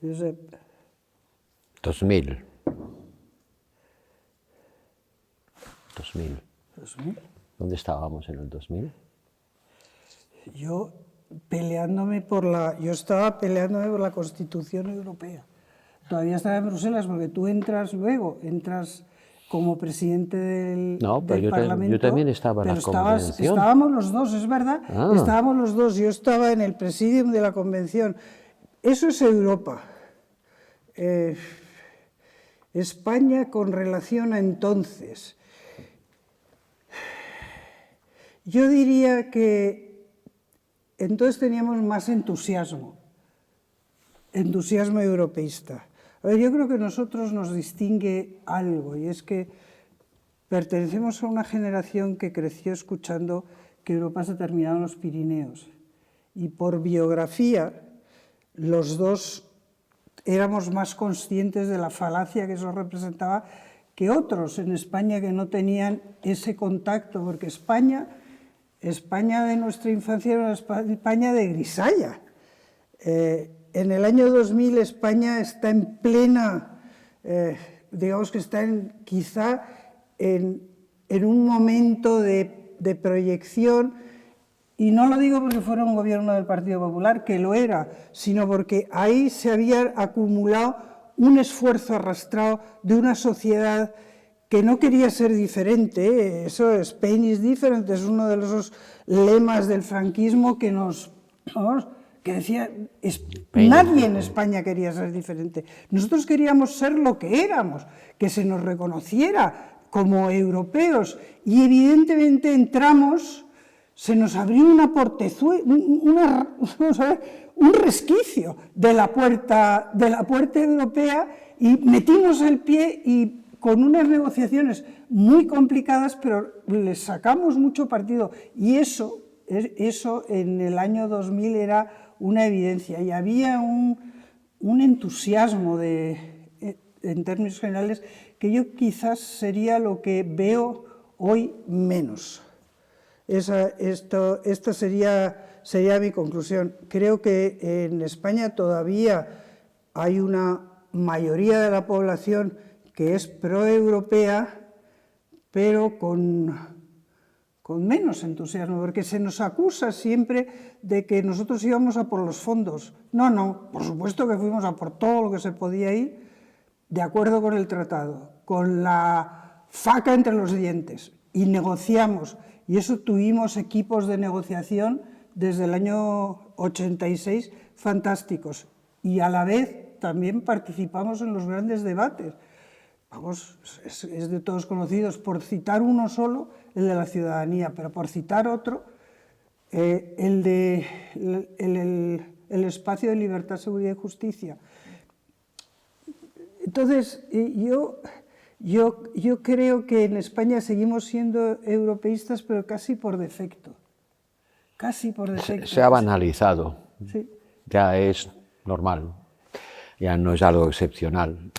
Josep. 2000. 2000. ¿Dónde estábamos en el 2000? Yo estaba peleándome por la Constitución Europea. Todavía estaba en Bruselas porque tú entras como presidente del Parlamento. Yo también estaba en la convención. Estábamos los dos, es verdad. Ah. Estábamos los dos. Yo estaba en el presidium de la convención. Eso es Europa. España con relación a entonces. Yo diría que entonces teníamos más entusiasmo europeísta. A ver, yo creo que nosotros nos distingue algo, y es que pertenecemos a una generación que creció escuchando que Europa se terminaba en los Pirineos. Y por biografía, los dos éramos más conscientes de la falacia que eso representaba que otros en España que no tenían ese contacto, porque España de nuestra infancia era una España de grisalla. En el año 2000 España está en plena, digamos que está quizá en un momento de proyección, y no lo digo porque fuera un gobierno del Partido Popular, que lo era, sino porque ahí se había acumulado un esfuerzo arrastrado de una sociedad que no quería ser diferente. Eso, Spain is different, es uno de los lemas del franquismo que que decía, nadie en España quería ser diferente. Nosotros queríamos ser lo que éramos, que se nos reconociera como europeos, y evidentemente se nos abrió una portezuela, un resquicio de la puerta europea, y metimos el pie, y con unas negociaciones muy complicadas, pero les sacamos mucho partido, y eso en el año 2000 era una evidencia, y había un entusiasmo en términos generales que yo quizás sería lo que veo hoy menos. Esta sería mi conclusión. Creo que en España todavía hay una mayoría de la población que es proeuropea, pero con menos entusiasmo, porque se nos acusa siempre de que nosotros íbamos a por los fondos. No, por supuesto que fuimos a por todo lo que se podía ir, de acuerdo con el tratado, con la faca entre los dientes, y negociamos, y eso tuvimos equipos de negociación desde el año 86 fantásticos, y a la vez también participamos en los grandes debates. Vamos, es de todos conocidos, por citar uno solo, el de la ciudadanía, pero por citar otro, el espacio de libertad, seguridad y justicia. Entonces, yo creo que en España seguimos siendo europeístas, pero casi por defecto. Casi por defecto. Se ha banalizado. Sí. Ya es normal. Ya no es algo excepcional.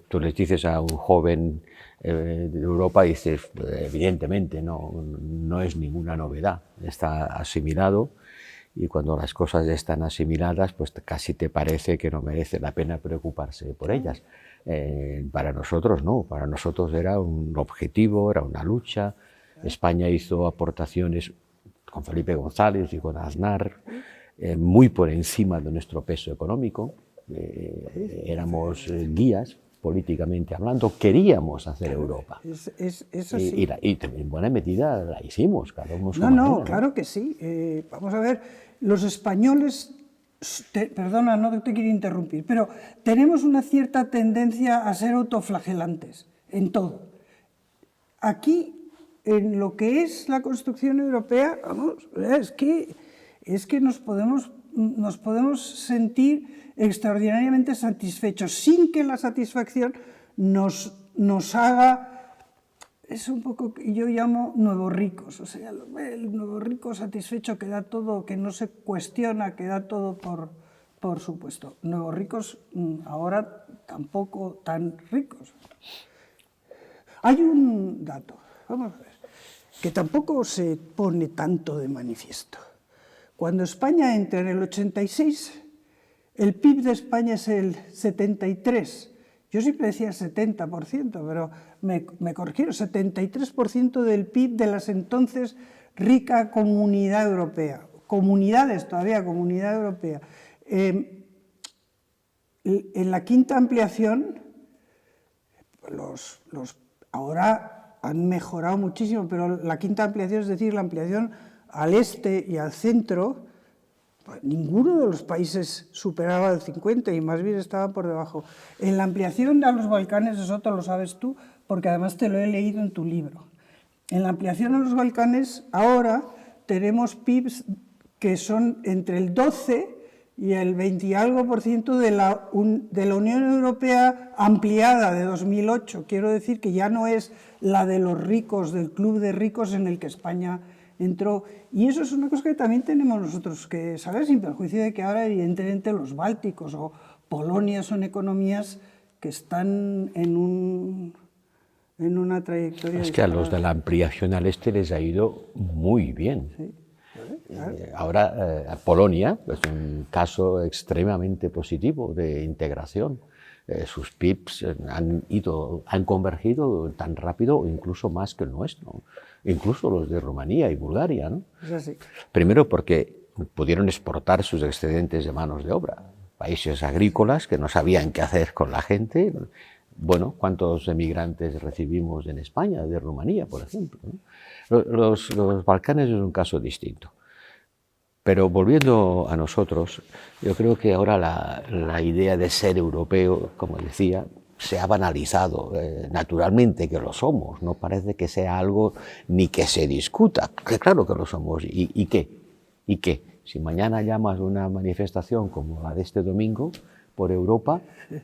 Tú les dices a un joven de Europa, dices, evidentemente, no es ninguna novedad, está asimilado, y cuando las cosas están asimiladas, pues casi te parece que no merece la pena preocuparse por ellas. Para nosotros no, para nosotros era un objetivo, era una lucha. España hizo aportaciones con Felipe González y con Aznar, muy por encima de nuestro peso económico. Éramos guías políticamente hablando, queríamos hacer Europa. Eso sí. Y en buena medida la hicimos, cada uno su manera, ¿no? Claro que sí. Vamos a ver, los españoles, perdona, no te quiero interrumpir, pero tenemos una cierta tendencia a ser autoflagelantes en todo. Aquí, en lo que es la construcción europea, vamos, es que nos podemos sentir extraordinariamente satisfechos, sin que la satisfacción nos haga, es un poco que yo llamo nuevos ricos, o sea, el nuevo rico satisfecho que da todo, que no se cuestiona, que da todo por supuesto. Nuevos ricos ahora tampoco tan ricos. Hay un dato, vamos a ver, que tampoco se pone tanto de manifiesto. Cuando España entra en el 86, el PIB de España es el 73%. Yo siempre decía 70%, pero me corrigieron, 73% del PIB de las entonces rica Comunidad Europea. Comunidades todavía, Comunidad Europea. En la quinta ampliación, ahora han mejorado muchísimo, pero la quinta ampliación, es decir, la ampliación al este y al centro, pues ninguno de los países superaba el 50 y más bien estaban por debajo. En la ampliación a los Balcanes, eso te lo sabes tú, porque además te lo he leído en tu libro. En la ampliación a los Balcanes, ahora tenemos PIBs que son entre el 12 y el 20 y algo por ciento de la Unión Europea ampliada de 2008. Quiero decir que ya no es la de los ricos, del club de ricos en el que España entró. Y eso es una cosa que también tenemos nosotros que saber, sin perjuicio de que ahora evidentemente los bálticos o Polonia son economías que están en una trayectoria. Es que a los de la ampliación al este les ha ido muy bien. Sí. Claro. Ahora Polonia es un caso extremadamente positivo de integración. Sus PIBs han convergido tan rápido o incluso más que el nuestro, incluso los de Rumanía y Bulgaria, ¿no? Es así. Primero porque pudieron exportar sus excedentes de manos de obra, países agrícolas que no sabían qué hacer con la gente. Bueno, ¿cuántos emigrantes recibimos en España, de Rumanía, por ejemplo, ¿no? Los Balcanes es un caso distinto. Pero volviendo a nosotros, yo creo que ahora la idea de ser europeo, como decía, se ha banalizado. Naturalmente que lo somos, no parece que sea algo ni que se discuta, que claro que lo somos. ¿Y qué? ¿Y qué? Si mañana llamas una manifestación como la de este domingo por Europa,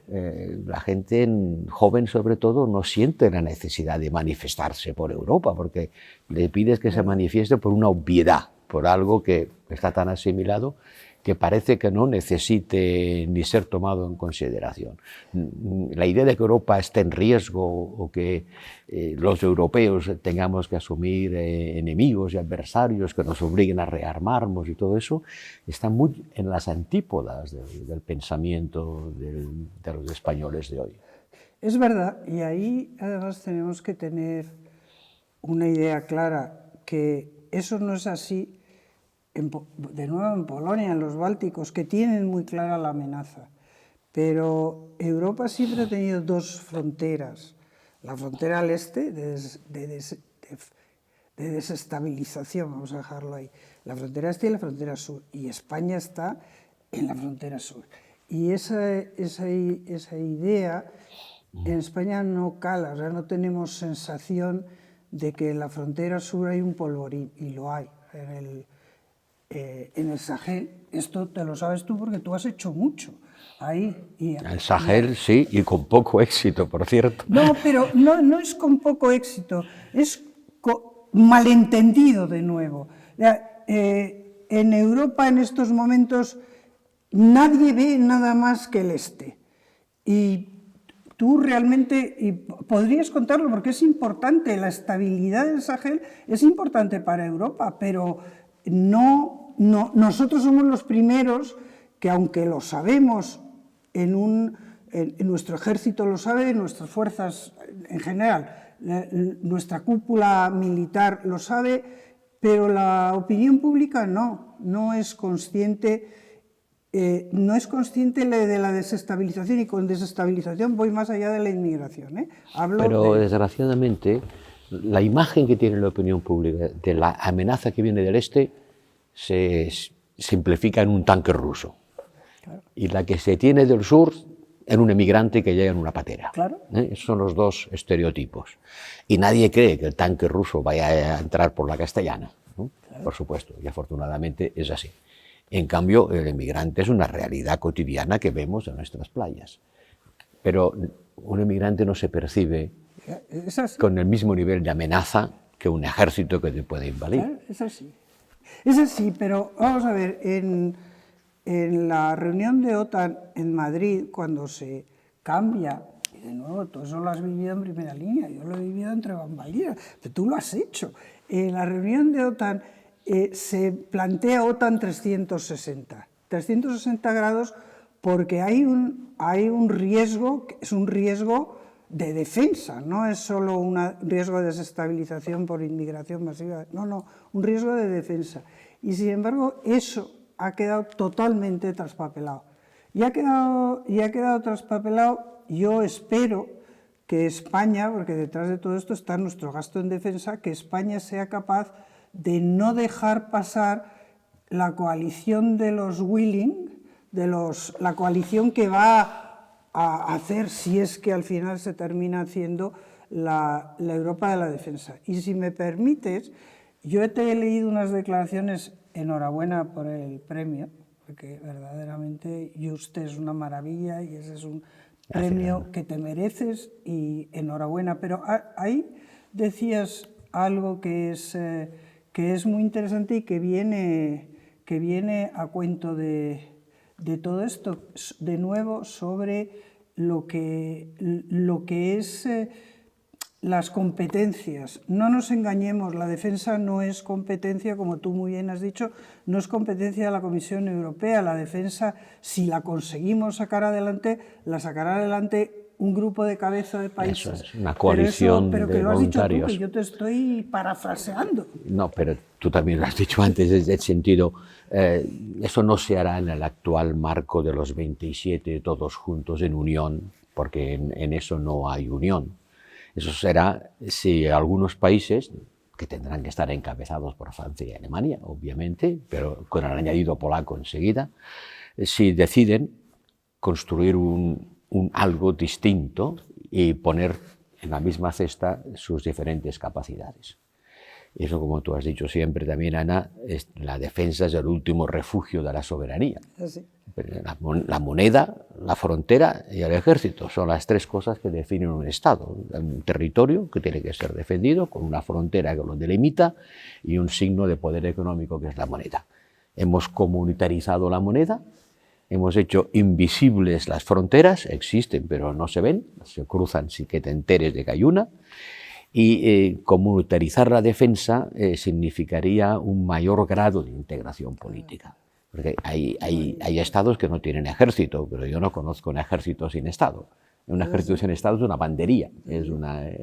la gente joven sobre todo no siente la necesidad de manifestarse por Europa, porque le pides que se manifieste por una obviedad, por algo que está tan asimilado que parece que no necesite ni ser tomado en consideración. La idea de que Europa esté en riesgo o que los europeos tengamos que asumir enemigos y adversarios que nos obliguen a rearmarnos y todo eso, está muy en las antípodas del pensamiento de los españoles de hoy. Es verdad, y ahí además tenemos que tener una idea clara, que eso no es así. De nuevo en Polonia, en los Bálticos, que tienen muy clara la amenaza. Pero Europa siempre ha tenido dos fronteras. La frontera al este, de desestabilización, vamos a dejarlo ahí. La frontera este y la frontera sur. Y España está en la frontera sur. Y esa idea en España no cala, o sea, no tenemos sensación de que en la frontera sur hay un polvorín, y lo hay. En el Sahel, esto te lo sabes tú porque tú has hecho mucho ahí. El Sahel sí, y con poco éxito, por cierto. No, pero no es con poco éxito, es malentendido de nuevo. En Europa en estos momentos nadie ve nada más que el este. Y tú realmente, y podrías contarlo porque es importante, la estabilidad del Sahel es importante para Europa, pero nosotros somos los primeros que, aunque lo sabemos, en nuestro ejército lo sabe, en nuestras fuerzas en general, nuestra cúpula militar lo sabe, pero la opinión pública no es consciente de la desestabilización, y con desestabilización voy más allá de la inmigración. Pero desgraciadamente la imagen que tiene la opinión pública de la amenaza que viene del este se simplifica en un tanque ruso. Claro. Y la que se tiene del sur en un emigrante que llega en una patera. Claro. Esos son los dos estereotipos. Y nadie cree que el tanque ruso vaya a entrar por la castellana, ¿no? Claro. Por supuesto, y afortunadamente es así. En cambio, el emigrante es una realidad cotidiana que vemos en nuestras playas. Pero un emigrante no se percibe con el mismo nivel de amenaza que un ejército que te puede invadir. Claro, es así, pero vamos a ver, en la reunión de OTAN en Madrid, cuando se cambia, y de nuevo, tú eso lo has vivido en primera línea, yo lo he vivido entre bambalinas, pero tú lo has hecho. En la reunión de OTAN se plantea OTAN 360 grados, porque hay un riesgo, que es un riesgo de defensa, no es solo un riesgo de desestabilización por inmigración masiva, no, un riesgo de defensa. Y sin embargo, eso ha quedado totalmente traspapelado. Y ha quedado traspapelado, yo espero que España, porque detrás de todo esto está nuestro gasto en defensa, que España sea capaz de no dejar pasar la coalición de los willing, la coalición que va a hacer, si es que al final se termina haciendo, la Europa de la defensa. Y si me permites, yo te he leído unas declaraciones, enhorabuena por el premio, porque verdaderamente Juste es una maravilla y ese es un premio que te mereces y enhorabuena. Pero ahí decías algo que es muy interesante y que viene a cuento de todo esto, de nuevo, sobre lo que es las competencias. No nos engañemos, la defensa no es competencia, como tú muy bien has dicho, no es competencia de la Comisión Europea. La defensa, si la conseguimos sacar adelante, la sacará adelante un grupo de cabeza de países. Eso es, una coalición pero de que lo has voluntarios. dicho tú, que yo te estoy parafraseando. No, pero tú también lo has dicho antes, desde el sentido, eso no se hará en el actual marco de los 27 todos juntos en unión, porque en eso no hay unión. Eso será si algunos países, que tendrán que estar encabezados por Francia y Alemania, obviamente, pero con el añadido polaco enseguida, si deciden construir algo distinto y poner en la misma cesta sus diferentes capacidades. Eso, como tú has dicho siempre también, Ana, la defensa es el último refugio de la soberanía. Así. La moneda, la frontera y el ejército son las tres cosas que definen un Estado. Un territorio que tiene que ser defendido con una frontera que lo delimita y un signo de poder económico que es la moneda. Hemos comunitarizado la moneda, hemos hecho invisibles las fronteras, existen pero no se ven, se cruzan sin que te enteres de que hay una. Y comunitarizar la defensa significaría un mayor grado de integración política. Porque hay estados que no tienen ejército, pero yo no conozco un ejército sin Estado. Un ejército sin Estado es una bandería, es una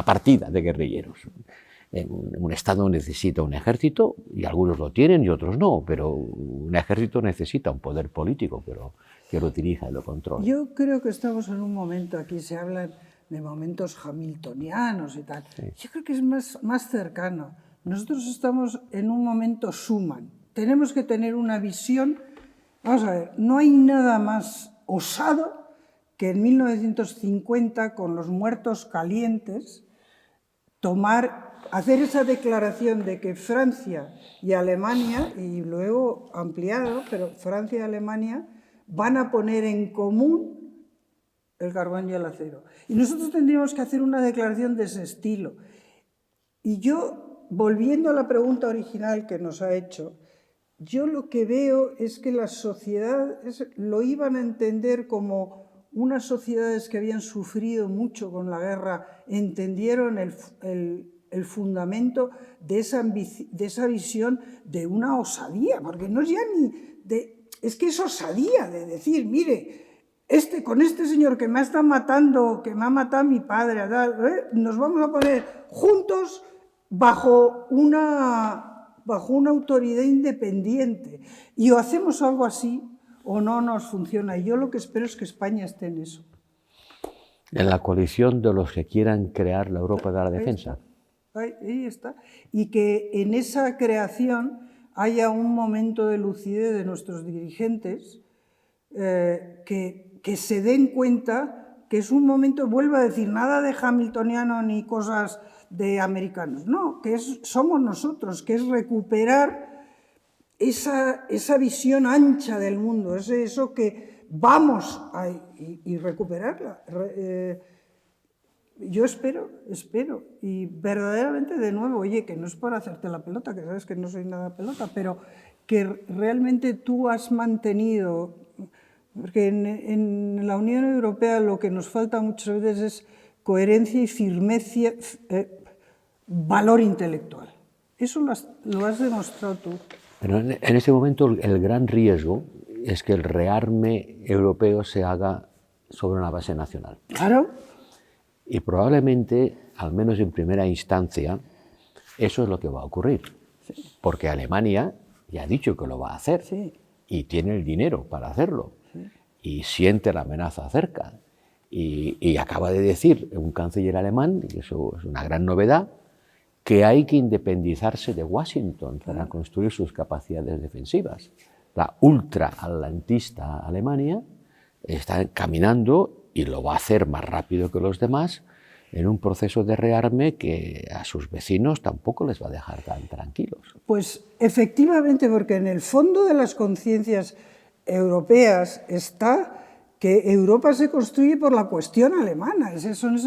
partida de guerrilleros. Un Estado necesita un ejército, y algunos lo tienen y otros no, pero un ejército necesita un poder político que lo dirija y lo controle. Yo creo que estamos en un momento, aquí se habla de momentos hamiltonianos y tal. Sí. Yo creo que es más cercano. Nosotros estamos en un momento Schuman. Tenemos que tener una visión. Vamos a ver, no hay nada más osado que en 1950, con los muertos calientes, hacer esa declaración de que Francia y Alemania, y luego ampliado, pero Francia y Alemania van a poner en común el carbón y el acero. Y nosotros tendríamos que hacer una declaración de ese estilo. Y yo, volviendo a la pregunta original que nos ha hecho, yo lo que veo es que las sociedades lo iban a entender como unas sociedades que habían sufrido mucho con la guerra, entendieron el fundamento de esa visión de una osadía, porque no es ya es que es osadía de decir, mire, con este señor que me está matando, que me ha matado a mi padre, nos vamos a poner juntos bajo una autoridad independiente. Y o hacemos algo así o no nos funciona. Y yo lo que espero es que España esté en eso. En la coalición de los que quieran crear la Europa de la defensa. Ahí está. Y que en esa creación haya un momento de lucidez de nuestros dirigentes que se den cuenta que es un momento, vuelvo a decir, nada de hamiltoniano ni cosas de americanos, no, que somos nosotros, que es recuperar esa visión ancha del mundo, eso que vamos a y recuperarla. Yo espero, y verdaderamente, de nuevo, oye, que no es para hacerte la pelota, que sabes que no soy nada pelota, pero que realmente tú has mantenido, porque en la Unión Europea lo que nos falta muchas veces es coherencia y firmeza, valor intelectual. Eso lo has demostrado tú. Pero en ese momento el gran riesgo es que el rearme europeo se haga sobre una base nacional. Claro. Y probablemente, al menos en primera instancia, eso es lo que va a ocurrir. Sí. Porque Alemania ya ha dicho que lo va a hacer, sí, y tiene el dinero para hacerlo, sí, y siente la amenaza cerca. Y acaba de decir un canciller alemán, y eso es una gran novedad, que hay que independizarse de Washington para construir sus capacidades defensivas. La ultra-atlantista Alemania está caminando, y lo va a hacer más rápido que los demás, en un proceso de rearme que a sus vecinos tampoco les va a dejar tan tranquilos. Pues efectivamente, porque en el fondo de las conciencias europeas está que Europa se construye por la cuestión alemana. Son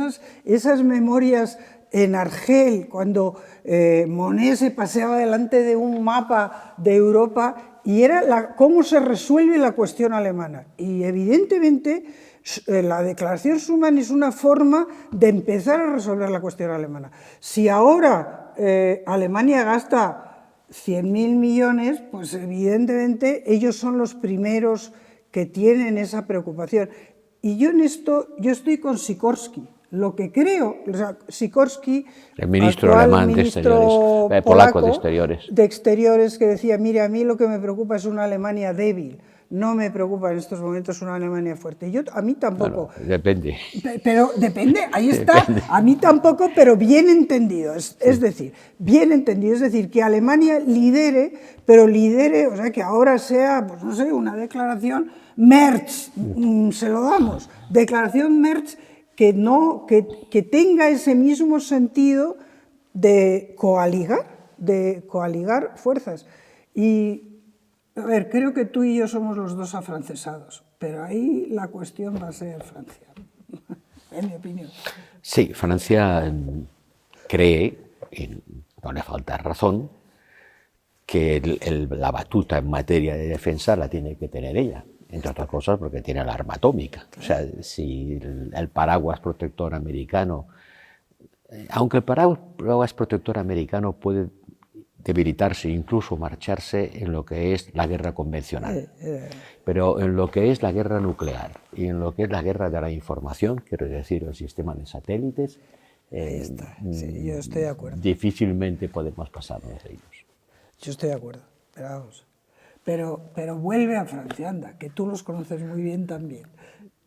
esas memorias en Argel, cuando Monet se paseaba delante de un mapa de Europa y era cómo se resuelve la cuestión alemana. Y evidentemente la Declaración Schuman es una forma de empezar a resolver la cuestión alemana. Si ahora Alemania gasta 100.000 millones, pues evidentemente ellos son los primeros que tienen esa preocupación. Y yo en esto, yo estoy con Sikorski. Lo que creo, o sea, Sikorski, el ministro alemán de Exteriores, polaco de Exteriores, que decía, mire, a mí lo que me preocupa es una Alemania débil, no me preocupa en estos momentos una Alemania fuerte. A mí tampoco. Bueno, depende. Pero depende, ahí está, depende. A mí tampoco, pero bien entendido, es decir, bien entendido, es decir, que Alemania lidere, pero lidere, o sea, que ahora sea, pues no sé, una declaración Merz, se lo damos, declaración Merz, que tenga ese mismo sentido de coaligar fuerzas. Y, a ver, creo que tú y yo somos los dos afrancesados, pero ahí la cuestión va a ser Francia, en mi opinión. Sí, Francia cree, y no le falta razón, que la batuta en materia de defensa la tiene que tener ella. Entre otras cosas porque tiene la arma atómica. O sea, si el paraguas protector americano, aunque el paraguas protector americano puede debilitarse, incluso marcharse en lo que es la guerra convencional, pero en lo que es la guerra nuclear y en lo que es la guerra de la información, quiero decir, el sistema de satélites, sí, yo estoy de acuerdo. Difícilmente podemos pasarnos de ellos. Yo estoy de acuerdo, pero vamos. Pero vuelve a Francia, anda, que tú los conoces muy bien también.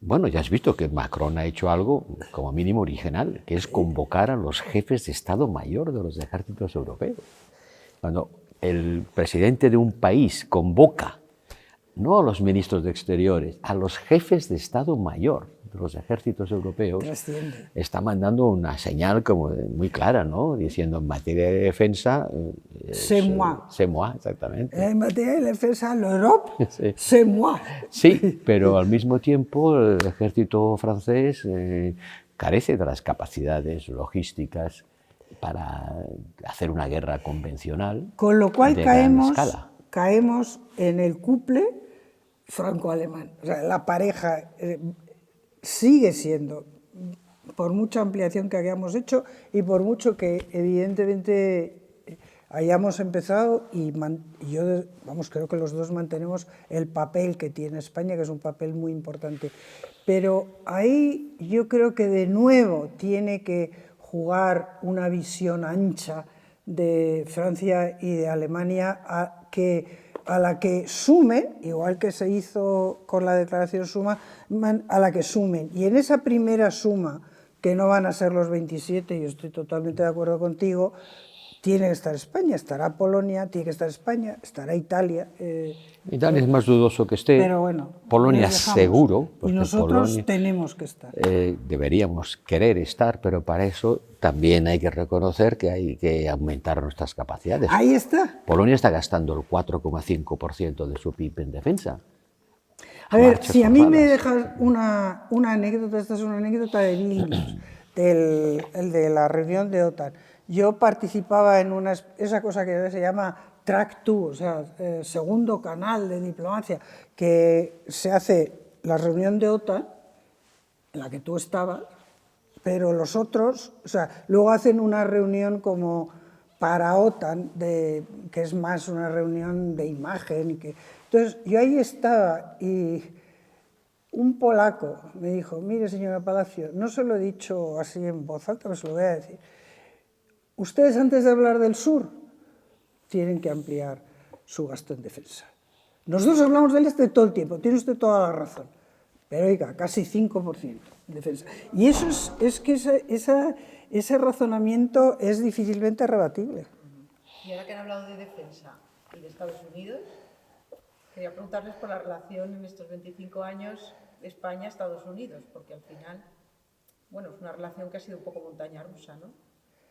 Bueno, ya has visto que Macron ha hecho algo como mínimo original, que es convocar a los jefes de Estado Mayor de los ejércitos europeos. Cuando el presidente de un país convoca, no a los ministros de Exteriores, a los jefes de Estado Mayor de los ejércitos europeos, está mandando una señal como muy clara, ¿no? Diciendo en materia de defensa... c'est moi. C'est moi, exactamente. En materia de defensa, l'Europe, sí. C'est moi. Sí, pero al mismo tiempo el ejército francés carece de las capacidades logísticas para hacer una guerra convencional. Con lo cual caemos en el couple franco-alemán. O sea, la pareja sigue siendo, por mucha ampliación que hayamos hecho y por mucho que evidentemente hayamos empezado, y yo, vamos, creo que los dos mantenemos el papel que tiene España, que es un papel muy importante. Pero ahí yo creo que de nuevo tiene que jugar una visión ancha de Francia y de Alemania a la que sumen, igual que se hizo con la declaración Schuman, a la que sumen. Y en esa primera suma, que no van a ser los 27, yo estoy totalmente de acuerdo contigo, tiene que estar España, estará Polonia, tiene que estar España, estará Italia. Italia es más dudoso que esté, pero bueno, Polonia seguro. Y nosotros Polonia, tenemos que estar. Deberíamos querer estar, pero para eso también hay que reconocer que hay que aumentar nuestras capacidades. Ahí está. Polonia está gastando el 4,5% de su PIB en defensa. A ver, si a mí me dejas una anécdota, esta es una anécdota de Vilnius, el de la reunión de OTAN. Yo participaba en esa cosa que se llama Track 2, o sea, segundo canal de diplomacia, que se hace la reunión de OTAN, en la que tú estabas, pero los otros, o sea, luego hacen una reunión como para OTAN, que es más una reunión de imagen. Entonces, yo ahí estaba y un polaco me dijo, mire, señora Palacio, no se lo he dicho así en voz alta, pero se lo voy a decir. Ustedes, antes de hablar del sur, tienen que ampliar su gasto en defensa. Nosotros hablamos del este todo el tiempo, tiene usted toda la razón, pero oiga, casi 5% en defensa. Y eso es que ese razonamiento es difícilmente rebatible. Y ahora que han hablado de defensa y de Estados Unidos, quería preguntarles por la relación en estos 25 años España-Estados Unidos, porque al final, bueno, es una relación que ha sido un poco montaña rusa, ¿no?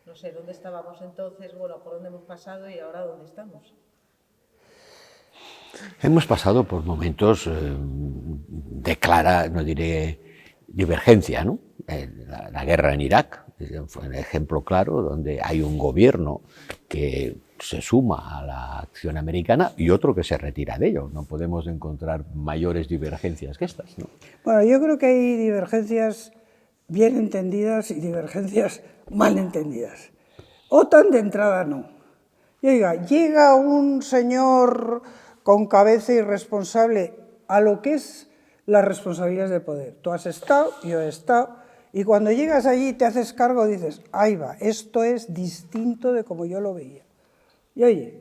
No sé dónde estábamos entonces, bueno, por dónde hemos pasado y ahora dónde estamos. Hemos pasado por momentos de clara, no diré divergencia, ¿no? La guerra en Irak fue un ejemplo claro donde hay un gobierno que se suma a la acción americana y otro que se retira de ello. No podemos encontrar mayores divergencias que estas, ¿no? Bueno, yo creo que hay divergencias bien entendidas y divergencias mal entendidas. OTAN de entrada no. Y oiga, llega un señor con cabeza irresponsable a lo que es las responsabilidades de poder. Tú has estado, yo he estado, y cuando llegas allí y te haces cargo dices, ahí va, esto es distinto de como yo lo veía. Y oye,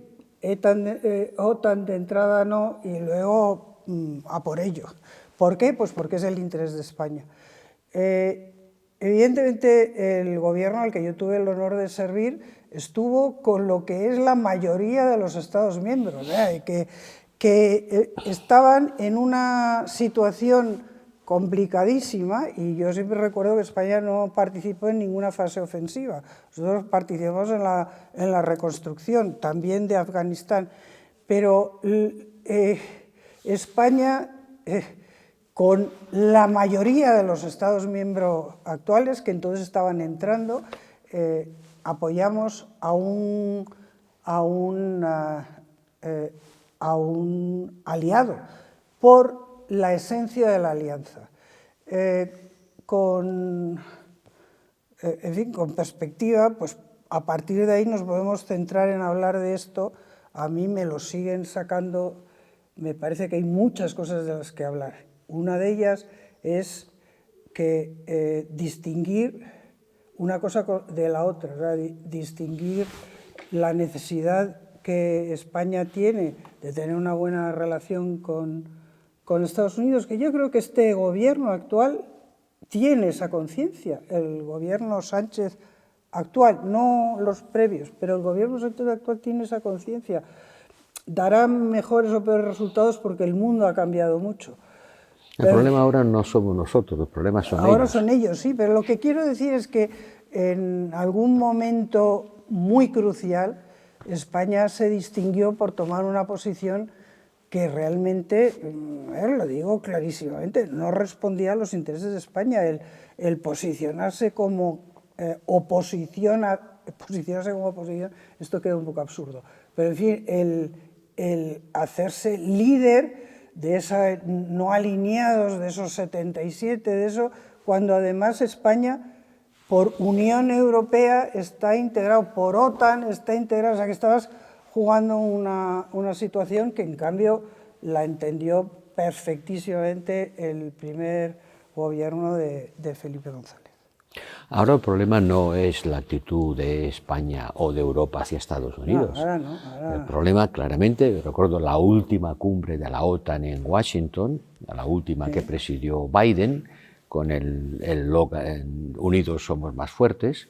OTAN de entrada no, y luego a por ello. ¿Por qué? Pues porque es el interés de España. Evidentemente, el gobierno al que yo tuve el honor de servir estuvo con lo que es la mayoría de los Estados miembros, que estaban en una situación complicadísima, y yo siempre recuerdo que España no participó en ninguna fase ofensiva. Nosotros participamos en la reconstrucción, también de Afganistán, pero España, con la mayoría de los Estados miembros actuales, que entonces estaban entrando, apoyamos a un aliado por la esencia de la alianza. Con perspectiva, pues a partir de ahí nos podemos centrar en hablar de esto. A mí me lo siguen sacando, me parece que hay muchas cosas de las que hablar. Una de ellas es que distinguir una cosa de la otra, o sea, distinguir la necesidad que España tiene de tener una buena relación con Estados Unidos, que yo creo que este gobierno actual tiene esa conciencia, el gobierno Sánchez actual, no los previos, pero el gobierno Sánchez actual tiene esa conciencia. Dará mejores o peores resultados porque el mundo ha cambiado mucho. El problema ahora no somos nosotros, los problemas son ellos. Ahora son ellos, sí, pero lo que quiero decir es que en algún momento muy crucial España se distinguió por tomar una posición que realmente, lo digo clarísimamente, no respondía a los intereses de España. El posicionarse como posicionarse como oposición, esto queda un poco absurdo, pero en fin, el hacerse líder de esa no alineados, de esos 77, de eso, cuando además España, por Unión Europea, está integrado, por OTAN está integrado, o sea que estabas jugando una situación que en cambio la entendió perfectísimamente el primer gobierno de Felipe González. Ahora el problema no es la actitud de España o de Europa hacia Estados Unidos. No, ahora. El problema, claramente, recuerdo la última cumbre de la OTAN en Washington, la última que presidió Biden, con el slogan Unidos somos más fuertes,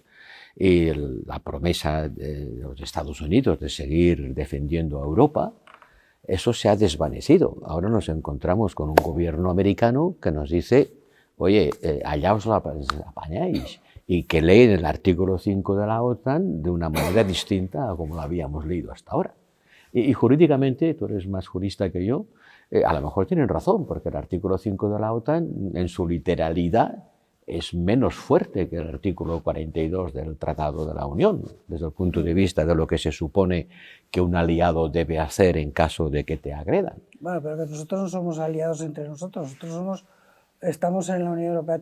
y la promesa de los Estados Unidos de seguir defendiendo a Europa, eso se ha desvanecido. Ahora nos encontramos con un gobierno americano que nos dice, oye, allá os la apañáis, y que leen el artículo 5 de la OTAN de una manera distinta a como lo habíamos leído hasta ahora. Y jurídicamente, tú eres más jurista que yo, a lo mejor tienen razón, porque el artículo 5 de la OTAN, en su literalidad, es menos fuerte que el artículo 42 del Tratado de la Unión, desde el punto de vista de lo que se supone que un aliado debe hacer en caso de que te agredan. Bueno, pero que nosotros no somos aliados entre nosotros estamos en la Unión Europea.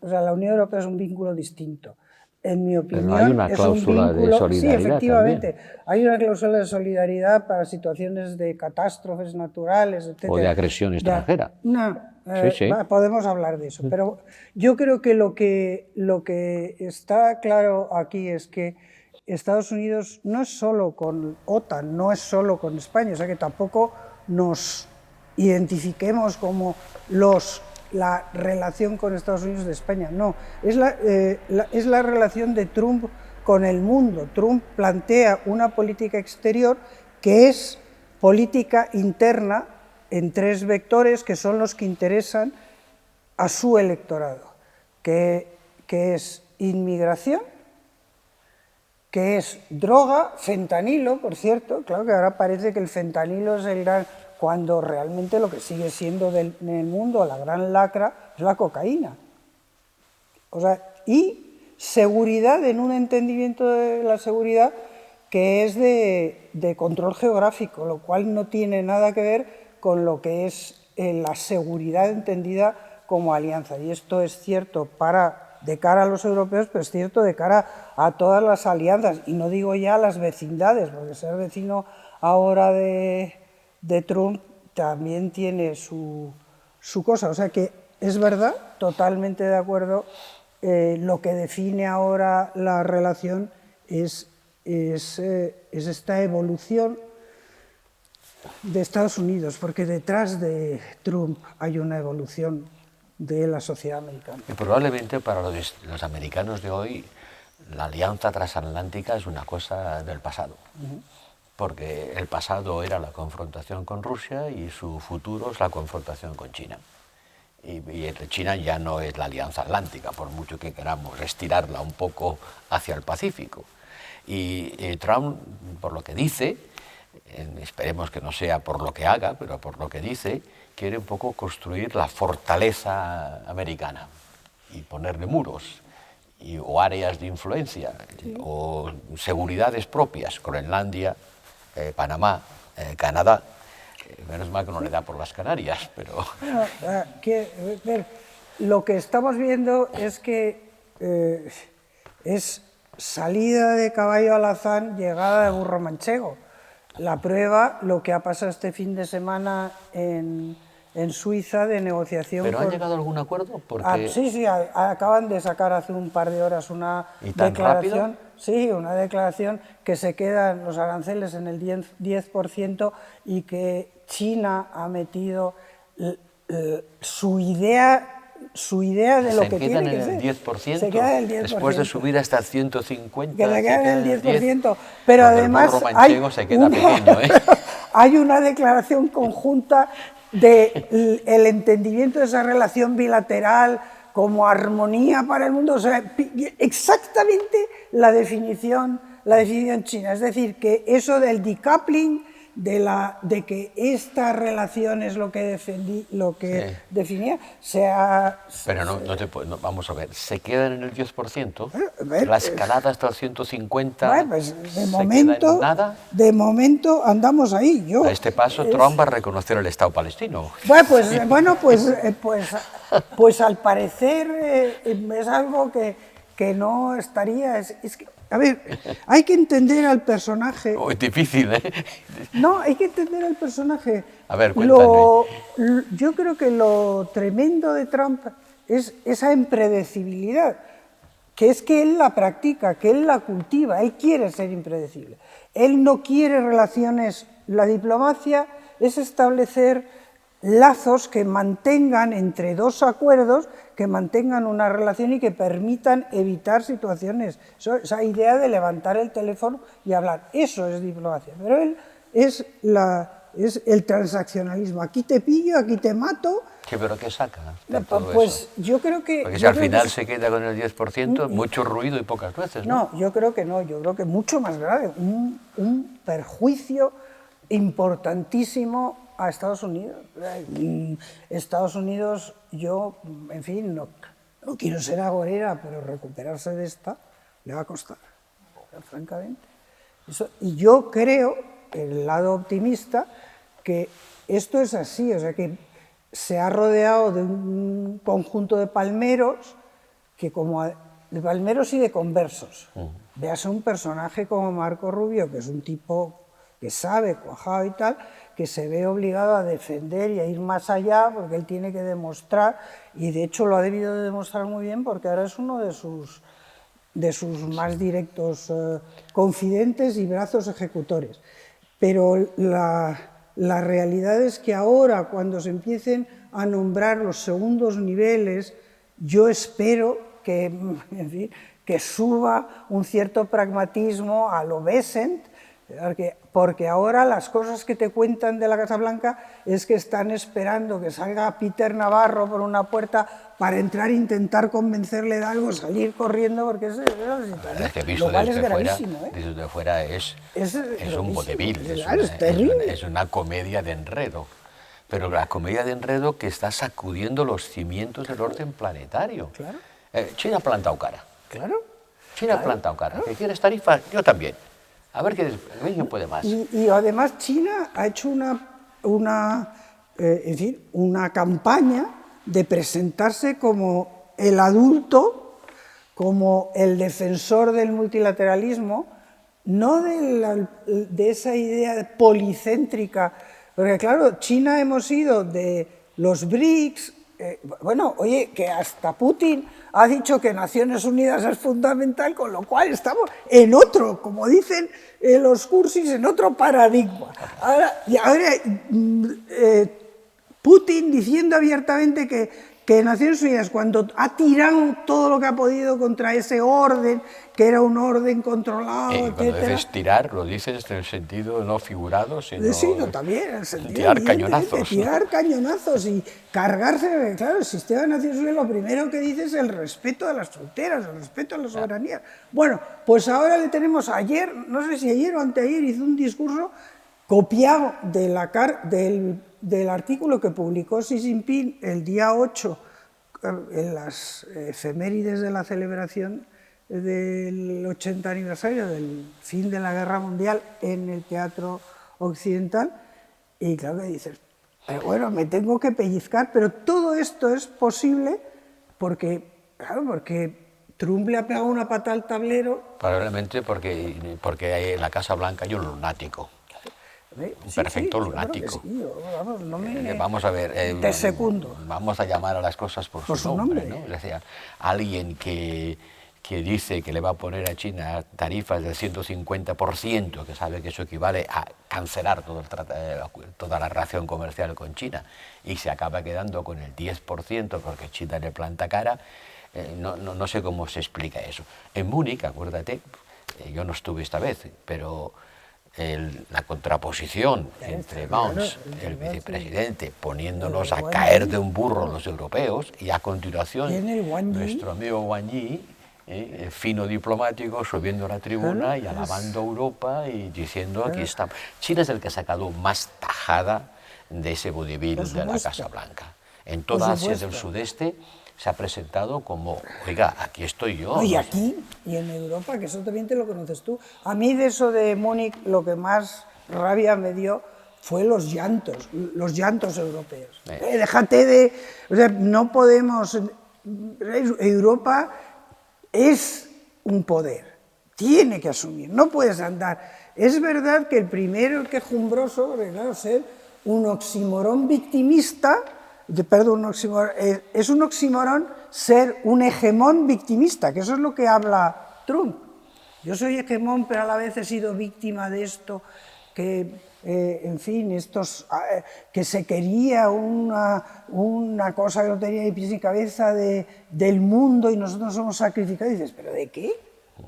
La Unión Europea es un vínculo distinto. en mi opinión, pero hay una cláusula de solidaridad. Sí, efectivamente. También. Hay una cláusula de solidaridad para situaciones de catástrofes naturales, etc. O de agresión extranjera. Sí. Podemos hablar de eso. Pero yo creo que lo que está claro aquí es que Estados Unidos no es solo con OTAN, no es solo con España, o sea que tampoco nos identifiquemos como la relación con Estados Unidos de España, no, es la relación de Trump con el mundo. Trump plantea una política exterior que es política interna en 3 vectores que son los que interesan a su electorado, que es inmigración, que es droga, fentanilo, por cierto, claro que ahora parece que el fentanilo es el gran, cuando realmente lo que sigue siendo en el mundo la gran lacra es la cocaína. O sea, y seguridad, en un entendimiento de la seguridad que es de control geográfico, lo cual no tiene nada que ver con lo que es la seguridad entendida como alianza. Y esto es cierto de cara a los europeos, pero es cierto de cara a todas las alianzas, y no digo ya las vecindades, porque ser vecino ahora de Trump también tiene su cosa. O sea que es verdad, totalmente de acuerdo, lo que define ahora la relación es esta evolución de Estados Unidos, porque detrás de Trump hay una evolución de la sociedad americana. Y probablemente para los americanos de hoy la alianza transatlántica es una cosa del pasado, porque el pasado era la confrontación con Rusia y su futuro es la confrontación con China. Y China ya no es la alianza atlántica, por mucho que queramos estirarla un poco hacia el Pacífico. Y Trump, por lo que dice, esperemos que no sea por lo que haga, pero por lo que dice, quiere un poco construir la fortaleza americana y ponerle muros o áreas de influencia, sí, o seguridades propias, Groenlandia, Panamá, Canadá. Menos mal que no le da por las Canarias, pero... Bueno, lo que estamos viendo es que es salida de caballo alazán, llegada de burro manchego. La prueba, lo que ha pasado este fin de semana en Suiza de negociación. ¿Pero han llegado a algún acuerdo? Porque... Sí, acaban de sacar hace un par de horas una declaración. ¿Rápido? Sí, una declaración que se quedan los aranceles en el 10% y que China ha metido su idea de lo que tiene que ser. Se queda en el 10%, después de subir hasta el 150%. Que se queda en el 10%, pero además se queda pequeño, hay una declaración conjunta del entendimiento de esa relación bilateral como armonía para el mundo, o sea, exactamente la definición china, es decir, que eso del decoupling, de que esta relación es lo que definía, Pero vamos a ver, se quedan en el 10%, la escalada hasta el 150, bueno, pues de momento andamos ahí. A este paso Trump va a reconocer el Estado palestino. Pues al parecer es algo que no estaría... A ver, hay que entender al personaje... Es difícil, ¿eh? No, hay que entender al personaje. A ver, cuéntame. Yo creo que lo tremendo de Trump es esa impredecibilidad, que es que él la practica, que él la cultiva, él quiere ser impredecible. Él no quiere relaciones... La diplomacia es establecer lazos que mantengan entre dos acuerdos, que mantengan una relación y que permitan evitar situaciones. Esa idea de levantar el teléfono y hablar, eso es diplomacia. Pero él es el transaccionalismo. Aquí te pillo, aquí te mato. Sí, pero ¿qué saca? Pues yo creo que... Porque si al final se queda con el 10%, mucho ruido y pocas veces, ¿no? No, yo creo que no. Yo creo que mucho más grave. Un perjuicio importantísimo a Estados Unidos. Estados Unidos, yo, en fin, no quiero ser agorera, pero recuperarse de esta le va a costar, francamente. Y yo creo, el lado optimista, que esto es así, o sea, que se ha rodeado de un conjunto de palmeros que como de palmeros y de conversos. Veas un personaje como Marco Rubio, que es un tipo que sabe, cuajado y tal, que se ve obligado a defender y a ir más allá, porque él tiene que demostrar, y de hecho lo ha debido de demostrar muy bien, porque ahora es uno de sus más directos confidentes y brazos ejecutores. Pero la realidad es que ahora, cuando se empiecen a nombrar los segundos niveles, yo espero que, en fin, que suba un cierto pragmatismo a lo Bessent, porque ahora las cosas que te cuentan de la Casa Blanca es que están esperando que salga Peter Navarro por una puerta para entrar e intentar convencerle de algo, salir corriendo, porque es que visto desde fuera es un vodevil, es una comedia de enredo. Pero la comedia de enredo que está sacudiendo los cimientos del orden planetario. Claro. China ha plantado cara. Claro. China ha plantado cara. ¿Que quieres tarifas? Yo también. A ver quién puede más. Y además China ha hecho una campaña de presentarse como el adulto, como el defensor del multilateralismo, no de esa idea policéntrica. Porque claro, China hemos ido de los BRICS, bueno, oye, que hasta Putin ha dicho que Naciones Unidas es fundamental, con lo cual estamos en otro, como dicen los cursis, en otro paradigma. Ahora Putin diciendo abiertamente que Naciones Unidas, cuando ha tirado todo lo que ha podido contra ese orden, que era un orden controlado, cuando dices tirar, lo dices en el sentido no figurado, sino sí, no, también, en el sentido tirar cañonazos. Tirar cañonazos y cargarse, claro, el sistema de Naciones Unidas lo primero que dice es el respeto a las fronteras, el respeto a la soberanía. Bueno, pues ahora le tenemos ayer, no sé si ayer o anteayer, hizo un discurso copiado del artículo que publicó Xi Jinping el día 8 en las efemérides de la celebración del 80 aniversario del fin de la Guerra Mundial en el Teatro Occidental, y claro que dices, bueno, me tengo que pellizcar, pero todo esto es posible porque Trump le ha pegado una pata al tablero. Probablemente porque en la Casa Blanca hay un lunático. Un perfecto lunático. Vamos a ver. Te secundo. Vamos a llamar a las cosas por su nombre, ¿no? Es decir, alguien que dice que le va a poner a China tarifas del 150%, que sabe que eso equivale a cancelar toda la relación comercial con China, y se acaba quedando con el 10% porque China le planta cara, no sé cómo se explica eso. En Múnich, acuérdate, yo no estuve esta vez, pero la contraposición entre Mons, el vicepresidente, poniéndonos a caer de un burro los europeos, y a continuación nuestro amigo Wang Yi, fino diplomático, subiendo a la tribuna y alabando a Europa y diciendo aquí está. China es el que ha sacado más tajada de ese vodevil de la Casa Blanca. En toda Asia del Sudeste se ha presentado como, oiga, aquí estoy yo. Y aquí, y en Europa, que eso también te lo conoces tú. A mí de eso de Múnich lo que más rabia me dio fue los llantos europeos. Déjate de... O sea, no podemos... Europa es un poder, tiene que asumir, no puedes andar. Es verdad que el primero, el quejumbroso, porque claro, ser un oxímoron victimista, es un oxímoron ser un hegemón victimista, que eso es lo que habla Trump. Yo soy hegemón, pero a la vez he sido víctima de esto, que, en fin, que se quería una cosa que no tenía ni pies ni cabeza del mundo y nosotros nos hemos sacrificado. Y dices, ¿pero de qué?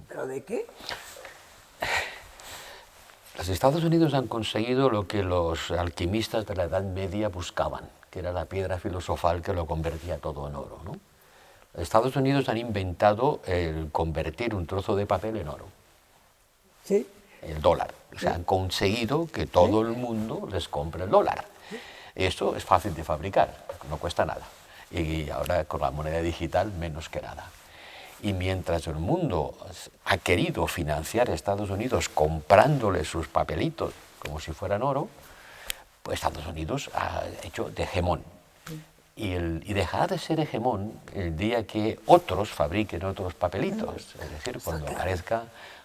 ¿Pero de qué? Los Estados Unidos han conseguido lo que los alquimistas de la Edad Media buscaban, que era la piedra filosofal que lo convertía todo en oro, ¿no? Los Estados Unidos han inventado el convertir un trozo de papel en oro. Sí. El dólar. O sea, han conseguido que todo el mundo les compre el dólar. Esto es fácil de fabricar, no cuesta nada. Y ahora con la moneda digital menos que nada. Y mientras el mundo ha querido financiar a Estados Unidos comprándole sus papelitos como si fueran oro, pues Estados Unidos ha hecho de hegemón. y dejará de ser hegemón el día que otros fabriquen otros papelitos, es decir, cuando aparezca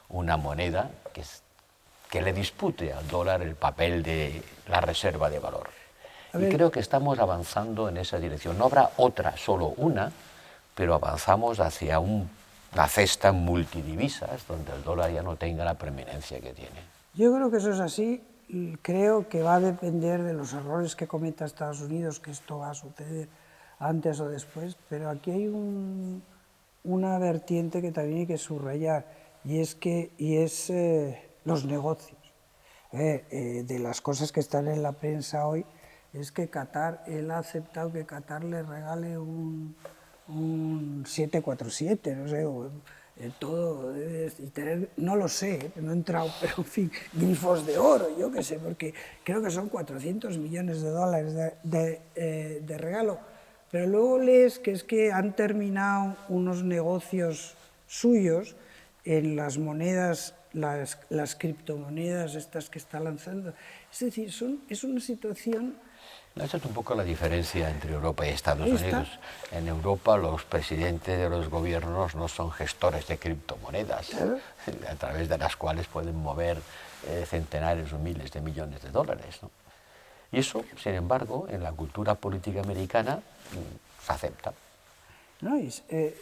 una moneda que le dispute al dólar el papel de la reserva de valor. Y creo que estamos avanzando en esa dirección. No habrá otra, solo una, pero avanzamos hacia una cesta multidivisas donde el dólar ya no tenga la preeminencia que tiene. Yo creo que eso es así. Creo que va a depender de los errores que cometa Estados Unidos, que esto va a suceder antes o después, pero aquí hay una vertiente que también hay que subrayar, y es los negocios. De las cosas que están en la prensa hoy es que Qatar, él ha aceptado que Qatar le regale un 747, no sé, todo, y tener, no lo sé, no he entrado, pero en fin, grifos de oro, yo qué sé, porque creo que son 400 millones de dólares de regalo, pero luego lees que es que han terminado unos negocios suyos en las monedas, las criptomonedas estas que está lanzando. Es decir, es una situación... Esa es un poco la diferencia entre Europa y Estados Unidos. En Europa los presidentes de los gobiernos no son gestores de criptomonedas, a través de las cuales pueden mover centenares o miles de millones de dólares, ¿no? Y eso, sin embargo, en la cultura política americana se acepta. No, en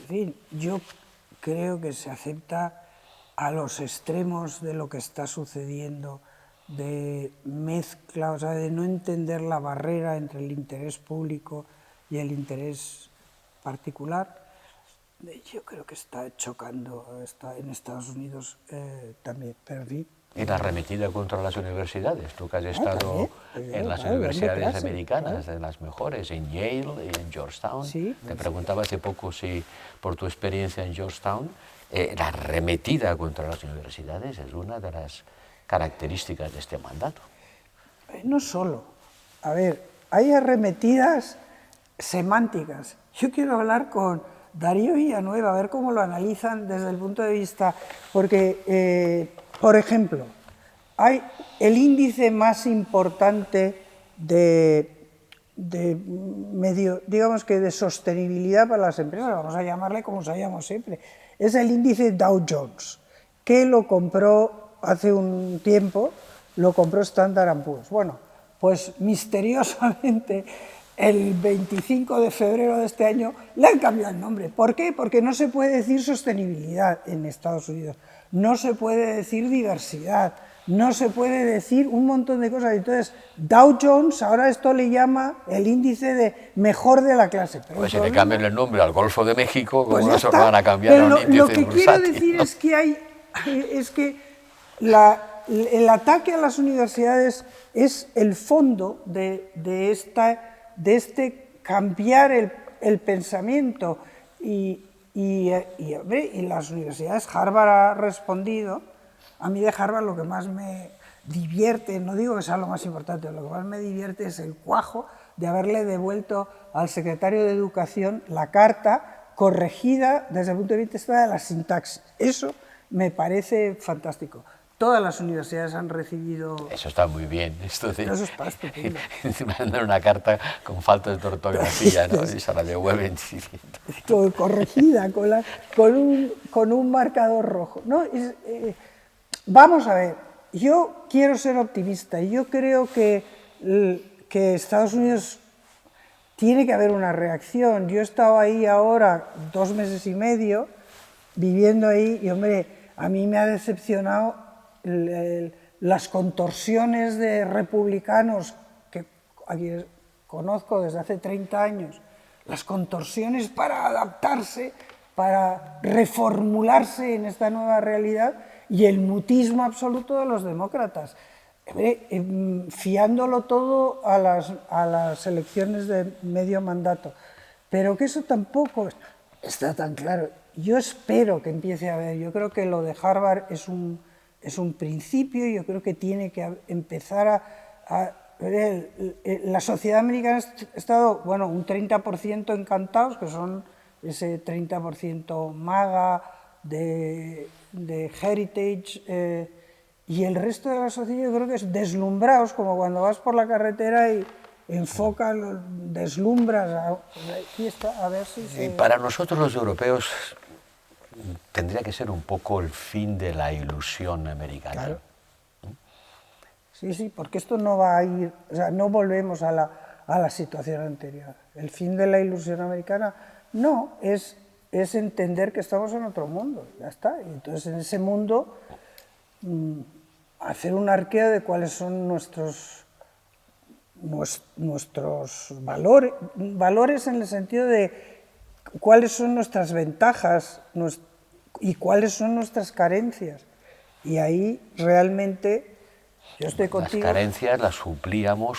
fin, yo creo que se acepta a los extremos de lo que está sucediendo, de mezcla, o sea, de no entender la barrera entre el interés público y el interés particular. Yo creo que está chocando en Estados Unidos también, pero sí. Y la arremetida contra las universidades, tú que has estado en las universidades americanas, de las mejores, en Yale y en Georgetown. Sí, te preguntaba hace poco si, por tu experiencia en Georgetown, la arremetida contra las universidades es una de las características de este mandato. No solo. A ver, hay arremetidas semánticas. Yo quiero hablar con Darío Villanueva, a ver cómo lo analizan desde el punto de vista, porque, por ejemplo, hay el índice más importante de medio, digamos que de sostenibilidad para las empresas, vamos a llamarle como sabíamos siempre, es el índice Dow Jones, que lo compró hace un tiempo, lo compró Standard & Poor's. Bueno, pues misteriosamente el 25 de febrero de este año le han cambiado el nombre. ¿Por qué? Porque no se puede decir sostenibilidad en Estados Unidos, no se puede decir diversidad, no se puede decir un montón de cosas. Entonces, Dow Jones, ahora esto le llama el índice de mejor de la clase. Pero pues si le cambian el nombre al Golfo de México, ¿cómo pues no se lo van a cambiar a un índice Lo que quiero bursátil, decir ¿no? es que el ataque a las universidades es el fondo de este cambiar el pensamiento y las universidades. Harvard ha respondido. A mí de Harvard lo que más me divierte, no digo que sea lo más importante, lo que más me divierte es el cuajo de haberle devuelto al secretario de Educación la carta corregida desde el punto de vista de la sintaxis. Eso me parece fantástico. Todas las universidades han recibido... Eso está muy bien. Esto de... Eso está estupendo. Mandar una carta con faltas de ortografía, ¿no? Y se la devuelven. Corregida, con un marcador rojo. ¿No? Vamos a ver, yo quiero ser optimista y yo creo que Estados Unidos tiene que haber una reacción. Yo he estado ahí ahora 2 meses y medio viviendo ahí y, hombre, a mí me ha decepcionado las contorsiones de republicanos que aquí conozco desde hace 30 años, las contorsiones para adaptarse, para reformularse en esta nueva realidad y el mutismo absoluto de los demócratas, fiándolo todo a las elecciones de medio mandato. Pero que eso tampoco está tan claro. Yo espero que empiece a haber, yo creo que lo de Harvard es un principio, yo creo que tiene que empezar la sociedad americana ha estado, bueno, un 30% encantados, que son ese 30% MAGA de Heritage, y el resto de la sociedad yo creo que es deslumbrados, como cuando vas por la carretera enfoca, deslumbra. Aquí está, a ver si se... Y para nosotros los europeos tendría que ser un poco el fin de la ilusión americana. Claro. Sí, sí, porque esto no va a ir, o sea, no volvemos a la situación anterior. El fin de la ilusión americana no, es entender que estamos en otro mundo, ya está. Y entonces en ese mundo hacer un arqueo de cuáles son nuestros valores en el sentido de cuáles son nuestras ventajas y cuáles son nuestras carencias. Y ahí realmente yo estoy contigo. Las carencias las suplíamos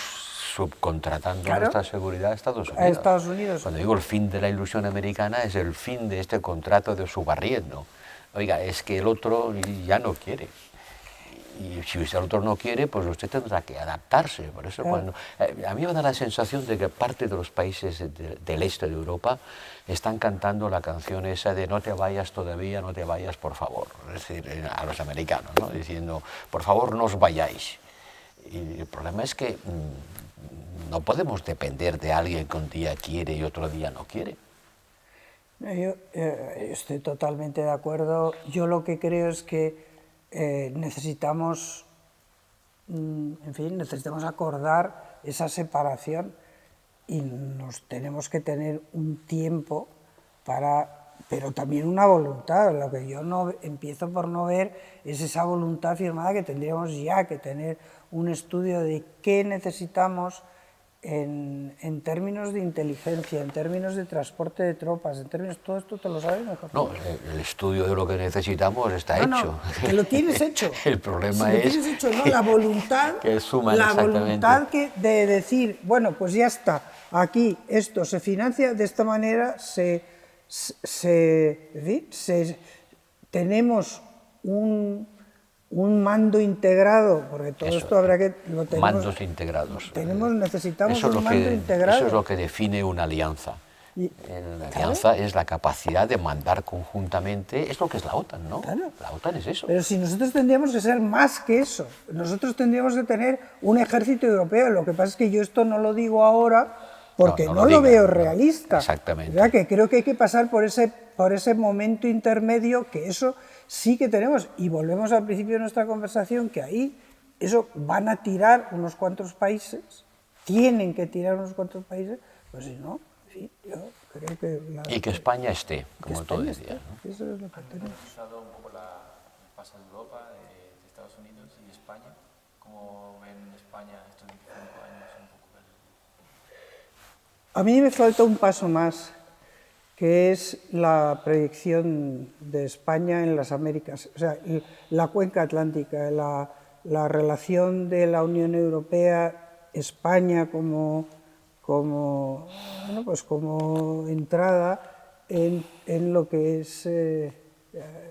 subcontratando nuestra seguridad a Estados Unidos. A Estados Unidos. Cuando digo el fin de la ilusión americana es el fin de este contrato de subarriendo. Oiga, es que el otro ya no quiere. Y si el otro no quiere, pues usted tendrá que adaptarse. Por eso cuando, a mí me da la sensación de que parte de los países del este de Europa están cantando la canción esa de no te vayas todavía, no te vayas por favor. Es decir, a los americanos, ¿no? Diciendo, por favor no os vayáis. Y el problema es que no podemos depender de alguien que un día quiere y otro día no quiere. Yo estoy totalmente de acuerdo. Yo lo que creo es que necesitamos, en fin, necesitamos acordar esa separación y nos tenemos que tener un tiempo pero también una voluntad. Lo que yo no empiezo por no ver es esa voluntad firmada que tendríamos ya que tener un estudio de qué necesitamos en términos de inteligencia, en términos de transporte de tropas, en términos, todo esto te lo sabes mejor. No, el estudio de lo que necesitamos está hecho. No, que lo tienes hecho. El problema si es lo tienes hecho, no, la voluntad, que suman la exactamente. voluntad de decir, bueno, pues ya está, aquí esto se financia de esta manera, tenemos un mando integrado, porque todo esto habrá que... Mandos integrados. Necesitamos un mando integrado. Eso es lo que define una alianza. La alianza es la capacidad de mandar conjuntamente, es lo que es la OTAN, ¿no? Claro. La OTAN es eso. Pero si nosotros tendríamos que ser más que eso, nosotros tendríamos que tener un ejército europeo. Lo que pasa es que yo esto no lo digo ahora porque no lo veo realista. Exactamente. ¿Verdad? Que creo que hay que pasar por ese momento intermedio, que eso sí que tenemos. Y volvemos al principio de nuestra conversación, que ahí eso van a tirar unos cuantos países, tienen que tirar unos cuantos países, pues si no, sí, yo creo que... Y que España esté, como tú decías, ¿no? Eso es lo que tenemos. Hemos usado un poco la pasa de Europa, de Estados Unidos y España. ¿Cómo ven España estos 25 años? Un poco A mí me falta un paso más, que es la proyección de España en las Américas, o sea, la cuenca atlántica, la relación de la Unión Europea, España como entrada en lo que es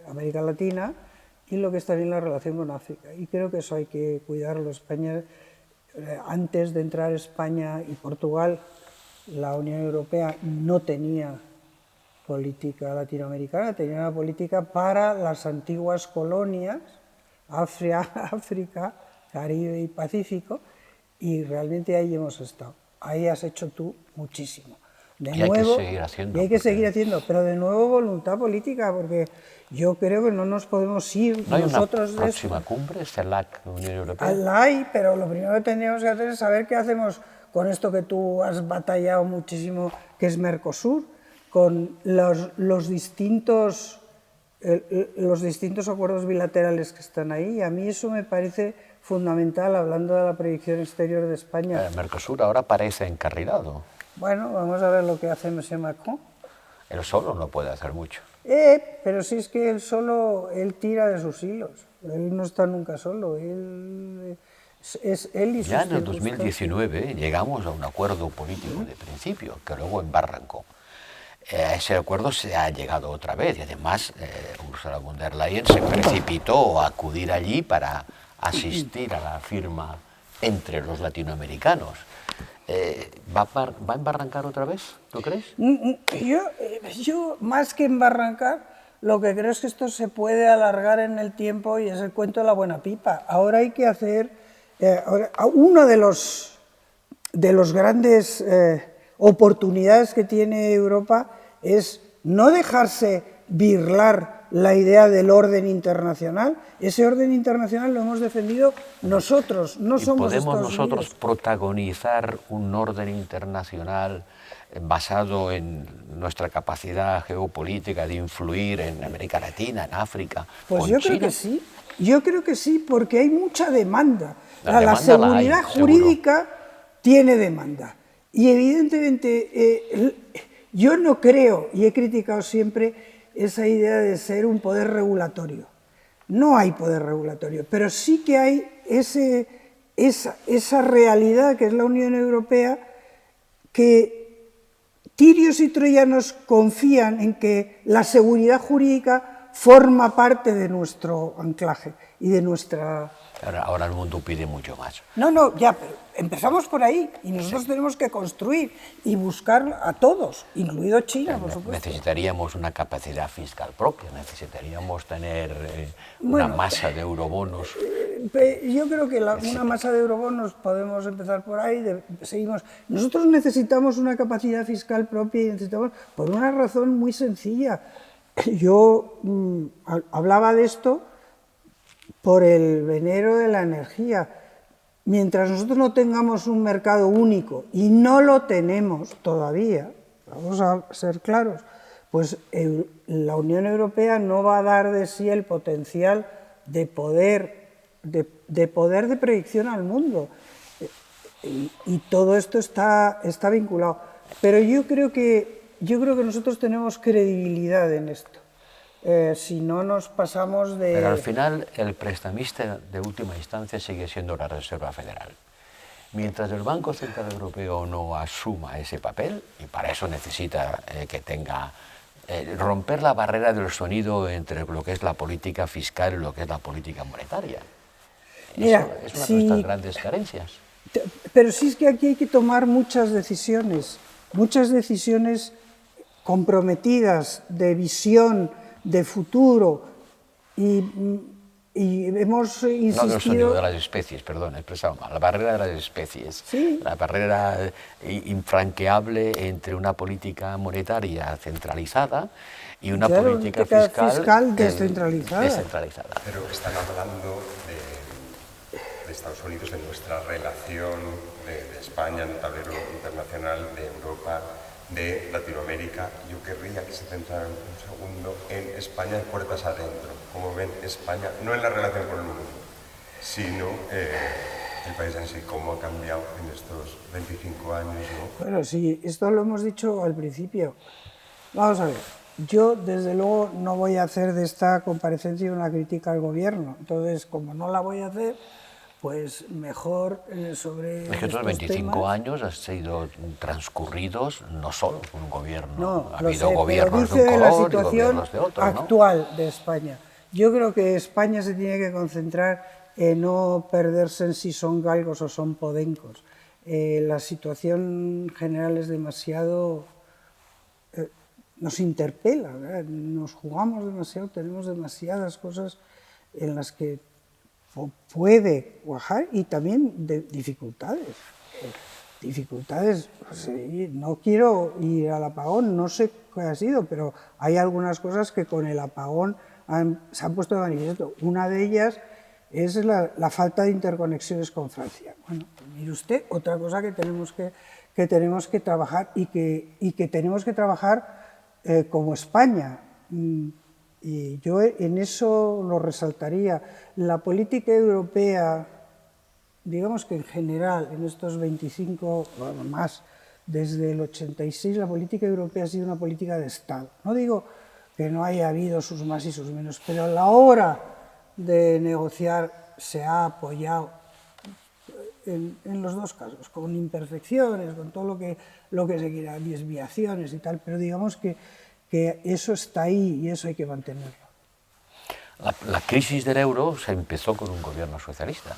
América Latina y lo que es también la relación con África. Y creo que eso hay que cuidarlo. España, antes de entrar España y Portugal, la Unión Europea no tenía política latinoamericana, tenía una política para las antiguas colonias, África, Caribe y Pacífico, y realmente ahí hemos estado. Ahí has hecho tú muchísimo. Hay que seguir haciendo. Y hay que seguir haciendo, pero de nuevo voluntad política, porque yo creo que no nos podemos ir ¿No hay nosotros una próxima cumbre, CELAC, Unión Europea? La hay, pero lo primero que tendríamos que hacer es saber qué hacemos con esto que tú has batallado muchísimo, que es Mercosur, con los distintos acuerdos bilaterales que están ahí. Y a mí eso me parece fundamental, hablando de la proyección exterior de España. El Mercosur ahora parece encarrilado. Bueno, vamos a ver lo que hace M. Macron. Él solo no puede hacer mucho. Pero si es que él tira de sus hilos. Él no está nunca solo. Es él y sus Ya en el circunstancias. 2019 llegamos a un acuerdo político de principio, que luego embarrancó. A ese acuerdo se ha llegado otra vez y además Ursula von der Leyen se precipitó a acudir allí para asistir a la firma entre los latinoamericanos. ¿Va a embarrancar otra vez, tú crees? Yo, más que embarrancar, lo que creo es que esto se puede alargar en el tiempo y es el cuento de la buena pipa. Ahora hay que hacer... de las grandes oportunidades que tiene Europa es no dejarse birlar la idea del orden internacional. Ese orden internacional lo hemos defendido nosotros, no somos Estados Unidos. ¿Podemos nosotros protagonizar un orden internacional basado en nuestra capacidad geopolítica de influir en América Latina, en África, Pues con yo China? creo que sí, yo creo que sí, porque hay mucha demanda. La La demanda seguridad la hay, jurídica tiene demanda. Y evidentemente yo no creo, y he criticado siempre esa idea de ser un poder regulatorio. No hay poder regulatorio, pero sí que hay esa realidad que es la Unión Europea, que tirios y troyanos confían en que la seguridad jurídica forma parte de nuestro anclaje y de nuestra... Ahora el mundo pide mucho más. No, ya, pero empezamos por ahí y nosotros tenemos que construir y buscar a todos, incluido China, por supuesto. Necesitaríamos una capacidad fiscal propia, necesitaríamos tener una masa de eurobonos. Yo creo que una masa de eurobonos podemos empezar por ahí, seguimos. Nosotros necesitamos una capacidad fiscal propia y necesitamos, por una razón muy sencilla. Yo hablaba de esto por el venero de la energía. Mientras nosotros no tengamos un mercado único, y no lo tenemos todavía, vamos a ser claros, pues la Unión Europea no va a dar de sí el potencial de poder de proyección al mundo. Y todo esto está vinculado. Pero yo creo que nosotros tenemos credibilidad en esto. Si no nos pasamos de... Pero al final el prestamista de última instancia sigue siendo la Reserva Federal. Mientras el Banco Central Europeo no asuma ese papel, y para eso necesita que tenga... romper la barrera del sonido entre lo que es la política fiscal y lo que es la política monetaria. Mira, eso es una de nuestras grandes carencias. Pero sí es que aquí hay que tomar muchas decisiones comprometidas, de visión, de futuro, y hemos insistido... No el sonido de las especies, perdón, he expresado mal, la barrera de las especies, ¿Sí? La barrera infranqueable entre una política monetaria centralizada y una política fiscal descentralizada. Pero están hablando de Estados Unidos, de nuestra relación de España en el tablero internacional, de Europa, de Latinoamérica. Yo querría que se centraran un segundo en España de puertas adentro. Cómo ven España, no en la relación con el mundo, sino el país en sí, cómo ha cambiado en estos 25 años, ¿no? Bueno, sí, esto lo hemos dicho al principio. Vamos a ver, yo desde luego no voy a hacer de esta comparecencia una crítica al gobierno. Entonces, como no la voy a hacer, pues mejor sobre Es que estos 25 años han sido transcurridos no solo con un gobierno, no, ha habido gobiernos de un color la situación y gobiernos de otro, actual, ¿no?, de España. Yo creo que España se tiene que concentrar en no perderse en si son galgos o son podencos. La situación general es demasiado... nos interpela, ¿verdad? Nos jugamos demasiado, tenemos demasiadas cosas en las que puede cuajar, y también de dificultades. No quiero ir al apagón, no sé qué ha sido, pero hay algunas cosas que con el apagón se han puesto de manifiesto. Una de ellas es la falta de interconexiones con Francia. Bueno, mire usted, otra cosa que tenemos que trabajar y que tenemos que trabajar como España. Y yo en eso lo resaltaría. La política europea, digamos que en general, en estos 25, bueno, más, desde el 86, la política europea ha sido una política de Estado. No digo que no haya habido sus más y sus menos, pero a la hora de negociar se ha apoyado en los dos casos, con imperfecciones, con todo lo que se quiera, desviaciones y tal, pero digamos que eso está ahí y eso hay que mantenerlo. La crisis del euro se empezó con un gobierno socialista.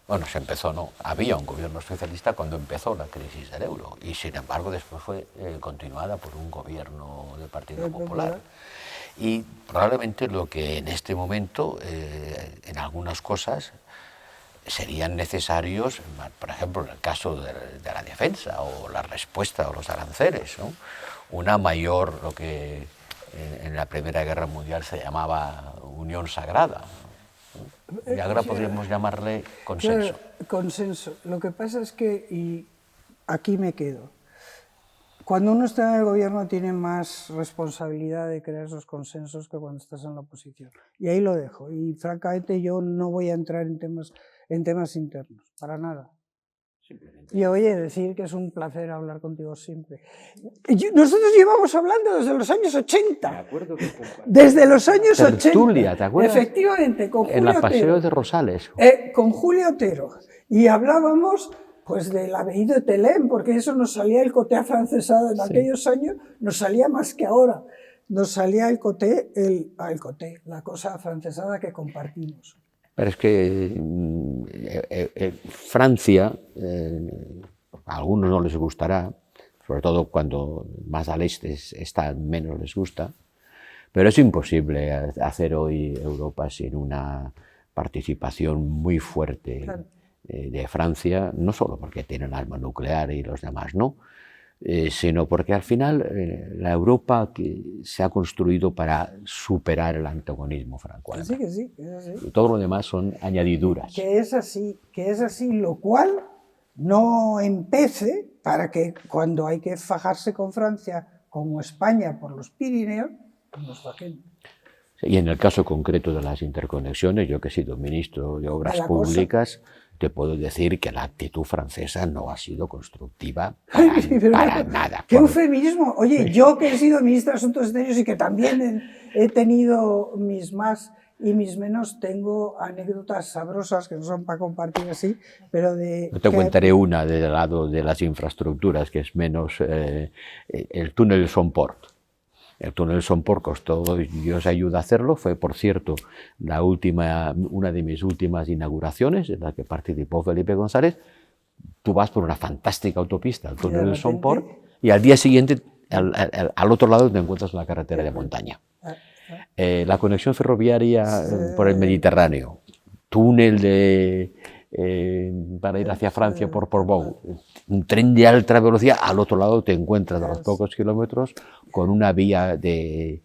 Bueno, se empezó, no, había un gobierno socialista cuando empezó la crisis del euro, y sin embargo después fue continuada por un gobierno del Partido Popular. Y probablemente lo que en este momento, en algunas cosas, serían necesarios, por ejemplo, en el caso de la defensa o la respuesta a los aranceles, ¿no? Una mayor, lo que en la Primera Guerra Mundial se llamaba unión sagrada, ¿no? Y ahora podríamos llamarle consenso. Claro, consenso. Lo que pasa es que, y aquí me quedo, cuando uno está en el gobierno tiene más responsabilidad de crear esos consensos que cuando estás en la oposición. Y ahí lo dejo. Y francamente yo no voy a entrar en temas internos, para nada. Y oye, decir que es un placer hablar contigo siempre. Nosotros llevamos hablando desde los años 80. Me acuerdo que Desde los años 80. Tertulia, ¿te acuerdas? Efectivamente, con Julio en la Otero. Paseo de Rosales. Con Julio Otero. Y hablábamos pues del apellido de Telén, porque eso nos salía el coté afrancesado. En aquellos años nos salía más que ahora. Nos salía el coté, la cosa afrancesada que compartimos. Pero es que Francia, a algunos no les gustará, sobre todo cuando más al este está, menos les gusta, pero es imposible hacer hoy Europa sin una participación muy fuerte, claro, de Francia, no solo porque tienen arma nuclear y los demás no, sino porque al final la Europa que se ha construido para superar el antagonismo franco-alemán. Sí, que sí, que es así. Y todo lo demás son añadiduras. Que es así, lo cual no empece para que cuando hay que fajarse con Francia, como España por los Pirineos, nos fajemos. Y en el caso concreto de las interconexiones, yo que he sido ministro de Obras Públicas, te puedo decir que la actitud francesa no ha sido constructiva para nada. ¡Qué eufemismo! Oye, yo que he sido ministro de Asuntos Exteriores y que también he tenido mis más y mis menos, tengo anécdotas sabrosas que no son para compartir así, pero de... Yo te contaré una del lado de las infraestructuras, que es menos el túnel Somport. El túnel Somport costó, Dios ayuda a hacerlo, fue por cierto una de mis últimas inauguraciones en la que participó Felipe González. Tú vas por una fantástica autopista, el túnel Somport, y al día siguiente al otro lado te encuentras una carretera de montaña. La conexión ferroviaria por el Mediterráneo, túnel para ir hacia Francia por Portbou, un tren de alta velocidad, al otro lado te encuentras a los pocos kilómetros con una vía del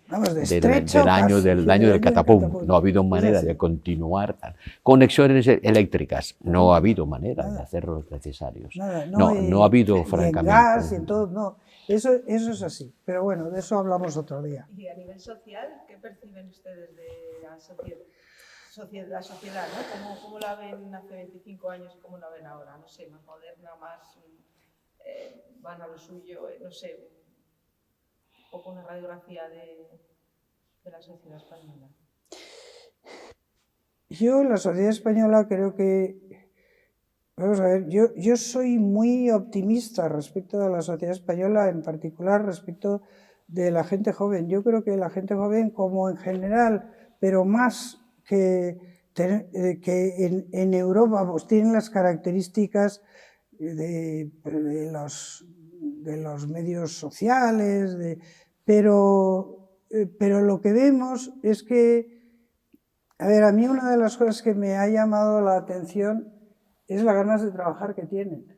año del catapum. No ha habido manera de continuar. Conexiones eléctricas, no ha habido manera de hacer los necesarios. No ha habido, francamente. En gas y en todo, no. Eso es así, pero bueno, de eso hablamos otro día. Y a nivel social, ¿qué perciben ustedes de la sociedad, ¿no? ¿Cómo la ven hace 25 años y cómo la ven ahora? No sé, más moderna, más van a lo suyo, no sé, un poco una radiografía de la sociedad española. Yo, la sociedad española, creo que... Vamos a ver, yo soy muy optimista respecto a la sociedad española, en particular respecto de la gente joven. Yo creo que la gente joven, como en general, pero más que en Europa, pues tienen las características de los medios sociales, pero lo que vemos es que, a ver, a mí una de las cosas que me ha llamado la atención es las ganas de trabajar que tienen.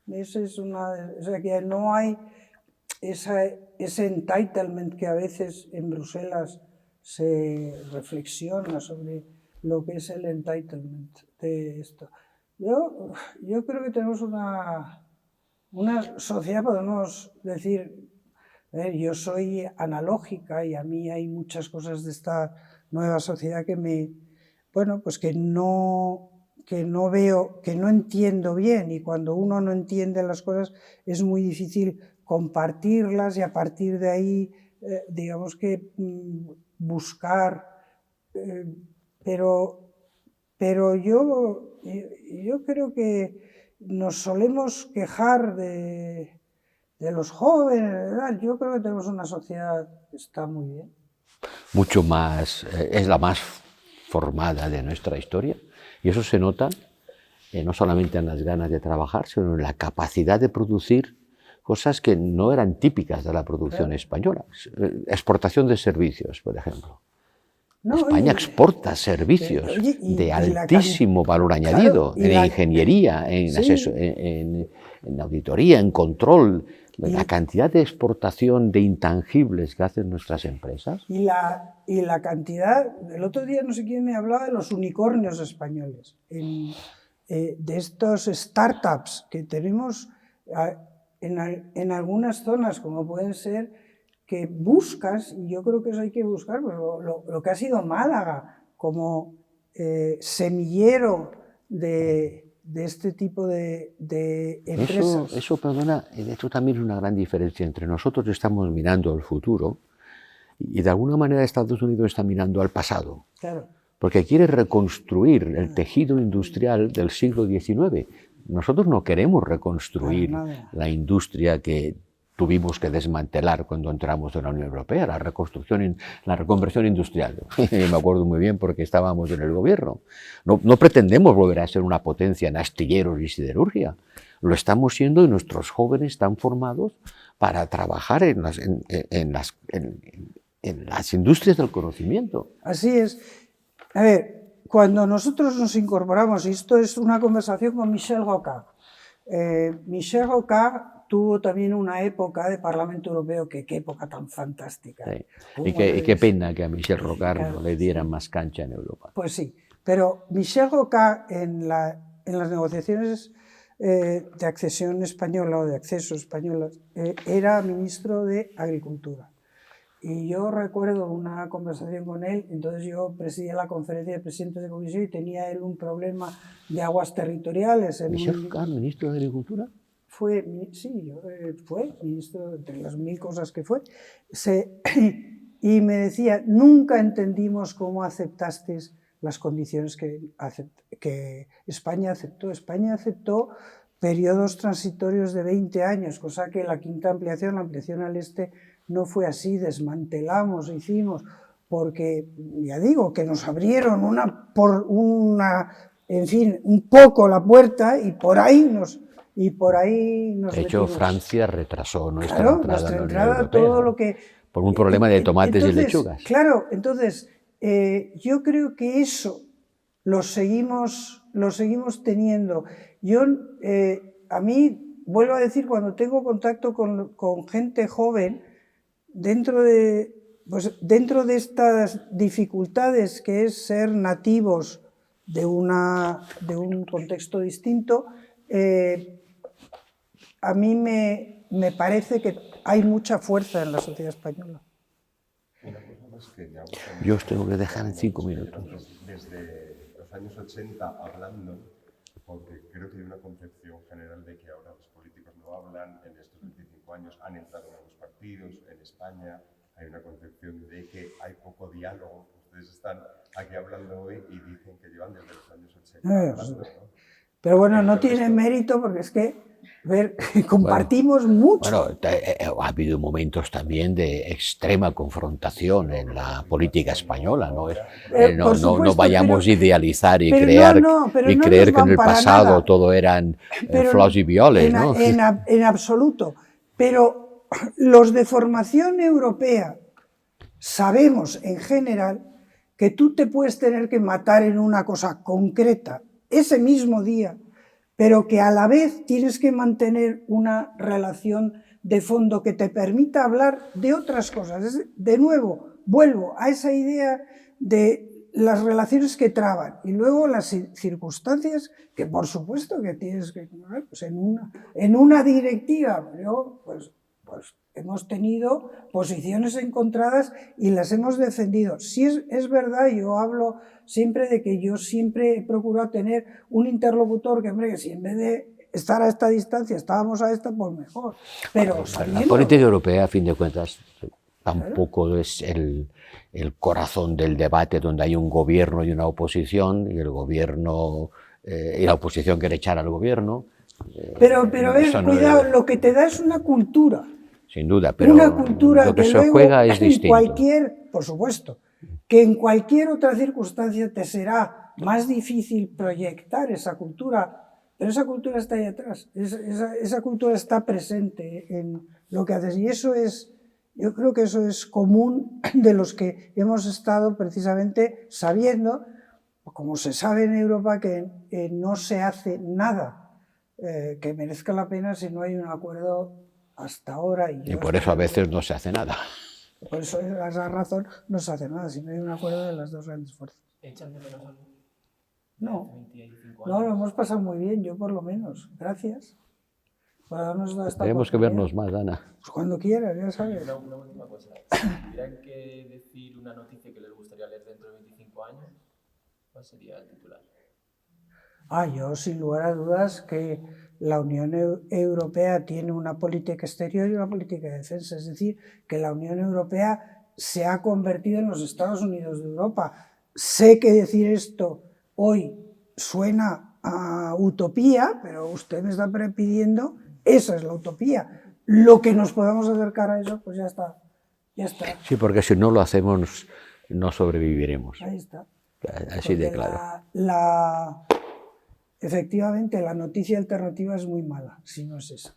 Eso es o sea, que no hay ese entitlement que a veces en Bruselas se reflexiona sobre lo que es el entitlement de esto. Yo creo que tenemos una sociedad, podemos decir, yo soy analógica y a mí hay muchas cosas de esta nueva sociedad que no veo, que no entiendo bien, y cuando uno no entiende las cosas es muy difícil compartirlas y a partir de ahí, digamos que buscar, pero yo creo que nos solemos quejar de los jóvenes, yo creo que tenemos una sociedad que está muy bien. Mucho más, es la más formada de nuestra historia. Y eso se nota no solamente en las ganas de trabajar, sino en la capacidad de producir cosas que no eran típicas de la producción española. Exportación de servicios, por ejemplo. No, España exporta servicios oye, de la altísimo valor añadido, claro, en ingeniería, en auditoría, en control. La cantidad de exportación de intangibles que hacen nuestras empresas. Y la cantidad, el otro día no sé quién me hablaba de los unicornios españoles, de estos startups que tenemos en algunas zonas, como pueden ser, que buscas, y yo creo que eso hay que buscar, pues lo que ha sido Málaga como semillero de este tipo de empresas. Eso, perdona, esto también es una gran diferencia entre nosotros estamos mirando al futuro y de alguna manera Estados Unidos está mirando al pasado. Claro. Porque quiere reconstruir el tejido industrial del siglo XIX. Nosotros no queremos reconstruir la industria que tuvimos que desmantelar cuando entramos en la Unión Europea, la reconversión industrial. Me acuerdo muy bien porque estábamos en el gobierno. No pretendemos volver a ser una potencia en astilleros y siderurgia. Lo estamos siendo y nuestros jóvenes están formados para trabajar en las industrias del conocimiento. Así es. A ver, cuando nosotros nos incorporamos, y esto es una conversación con Michel Rocard, Michel Rocard tuvo también una época de Parlamento Europeo, que qué época tan fantástica. Sí. Y qué pena que a Michel Rocard no le dieran más cancha en Europa. Pues sí, pero Michel Rocard en las negociaciones de accesión española o de acceso española era ministro de Agricultura. Y yo recuerdo una conversación con él, entonces yo presidía la conferencia de presidentes de comisión y tenía él un problema de aguas territoriales. ¿Michel Rocard, ministro de Agricultura? Fue ministro, entre las mil cosas que fue, y me decía, nunca entendimos cómo aceptasteis las condiciones que España aceptó. España aceptó periodos transitorios de 20 años, cosa que la quinta ampliación, la ampliación al este, no fue así, desmantelamos, hicimos, porque, ya digo, que nos abrieron en fin, un poco la puerta y por ahí nos de hecho, metimos. Francia retrasó nuestra entrada en la Unión Europea, todo lo que, por un problema de tomates y lechugas. Claro, entonces, yo creo que eso lo seguimos teniendo. A mí, vuelvo a decir, cuando tengo contacto con gente joven, dentro de estas dificultades que es ser nativos de un contexto distinto, a mí me parece que hay mucha fuerza en la sociedad española. Yo os tengo que dejar en 5 minutos. Desde los años 80 hablando, porque creo que hay una concepción general de que ahora los políticos no hablan, en estos 25 años han entrado nuevos partidos, en España hay una concepción de que hay poco diálogo. Ustedes están aquí hablando hoy y dicen que llevan desde los años 80 hablando, ¿no? Pero bueno, no tiene mérito porque es que compartimos mucho. Bueno, ha habido momentos también de extrema confrontación en la política española, ¿no? No vayamos a idealizar y creer que en el pasado todo eran flors y violes, ¿no? En absoluto. Pero los de formación europea sabemos en general que tú te puedes tener que matar en una cosa concreta ese mismo día, pero que a la vez tienes que mantener una relación de fondo que te permita hablar de otras cosas. De nuevo, vuelvo a esa idea de las relaciones que traban y luego las circunstancias que por supuesto que tienes que... Pues en una directiva, pues hemos tenido posiciones encontradas y las hemos defendido. Sí es verdad, yo hablo siempre de que yo siempre he procurado tener un interlocutor que si en vez de estar a esta distancia estábamos a esta, pues mejor. Pero la política europea, a fin de cuentas, tampoco es el corazón del debate donde hay un gobierno y una oposición y el gobierno y la oposición quiere echar al gobierno. Pero cuidado, lo que te da es una cultura. Sin duda, pero una cultura lo que se juega es distinto. Por supuesto, que en cualquier otra circunstancia te será más difícil proyectar esa cultura, pero esa cultura está ahí atrás, esa cultura está presente en lo que haces y eso es Yo creo que eso es común de los que hemos estado precisamente sabiendo, como se sabe en Europa, que no se hace nada que merezca la pena si no hay un acuerdo hasta ahora. Y por eso a veces no se hace nada. Por eso, esa razón, no se hace nada si no hay un acuerdo de las dos grandes fuerzas. ¿Echan de menos algo? No, Hace 25 no, años. lo hemos pasado muy bien, yo por lo menos. Gracias. Por darnos esta Tenemos que oportunidad. vernos más, Ana. Pues cuando quieras, ya sabes. Una última cosa. Si tuvieran que decir una noticia que les gustaría leer dentro de 25 años, ¿cuál sería el titular? Yo sin lugar a dudas que la Unión Europea tiene una política exterior y una política de defensa. Es decir, que la Unión Europea se ha convertido en los Estados Unidos de Europa. Sé que decir esto hoy suena a utopía, pero usted me está pidiendo, esa es la utopía. Lo que nos podamos acercar a eso, pues ya está. Ya está. Sí, porque si no lo hacemos, no sobreviviremos. Ahí está. Así de Porque claro. efectivamente, la noticia alternativa es muy mala, si no es esa.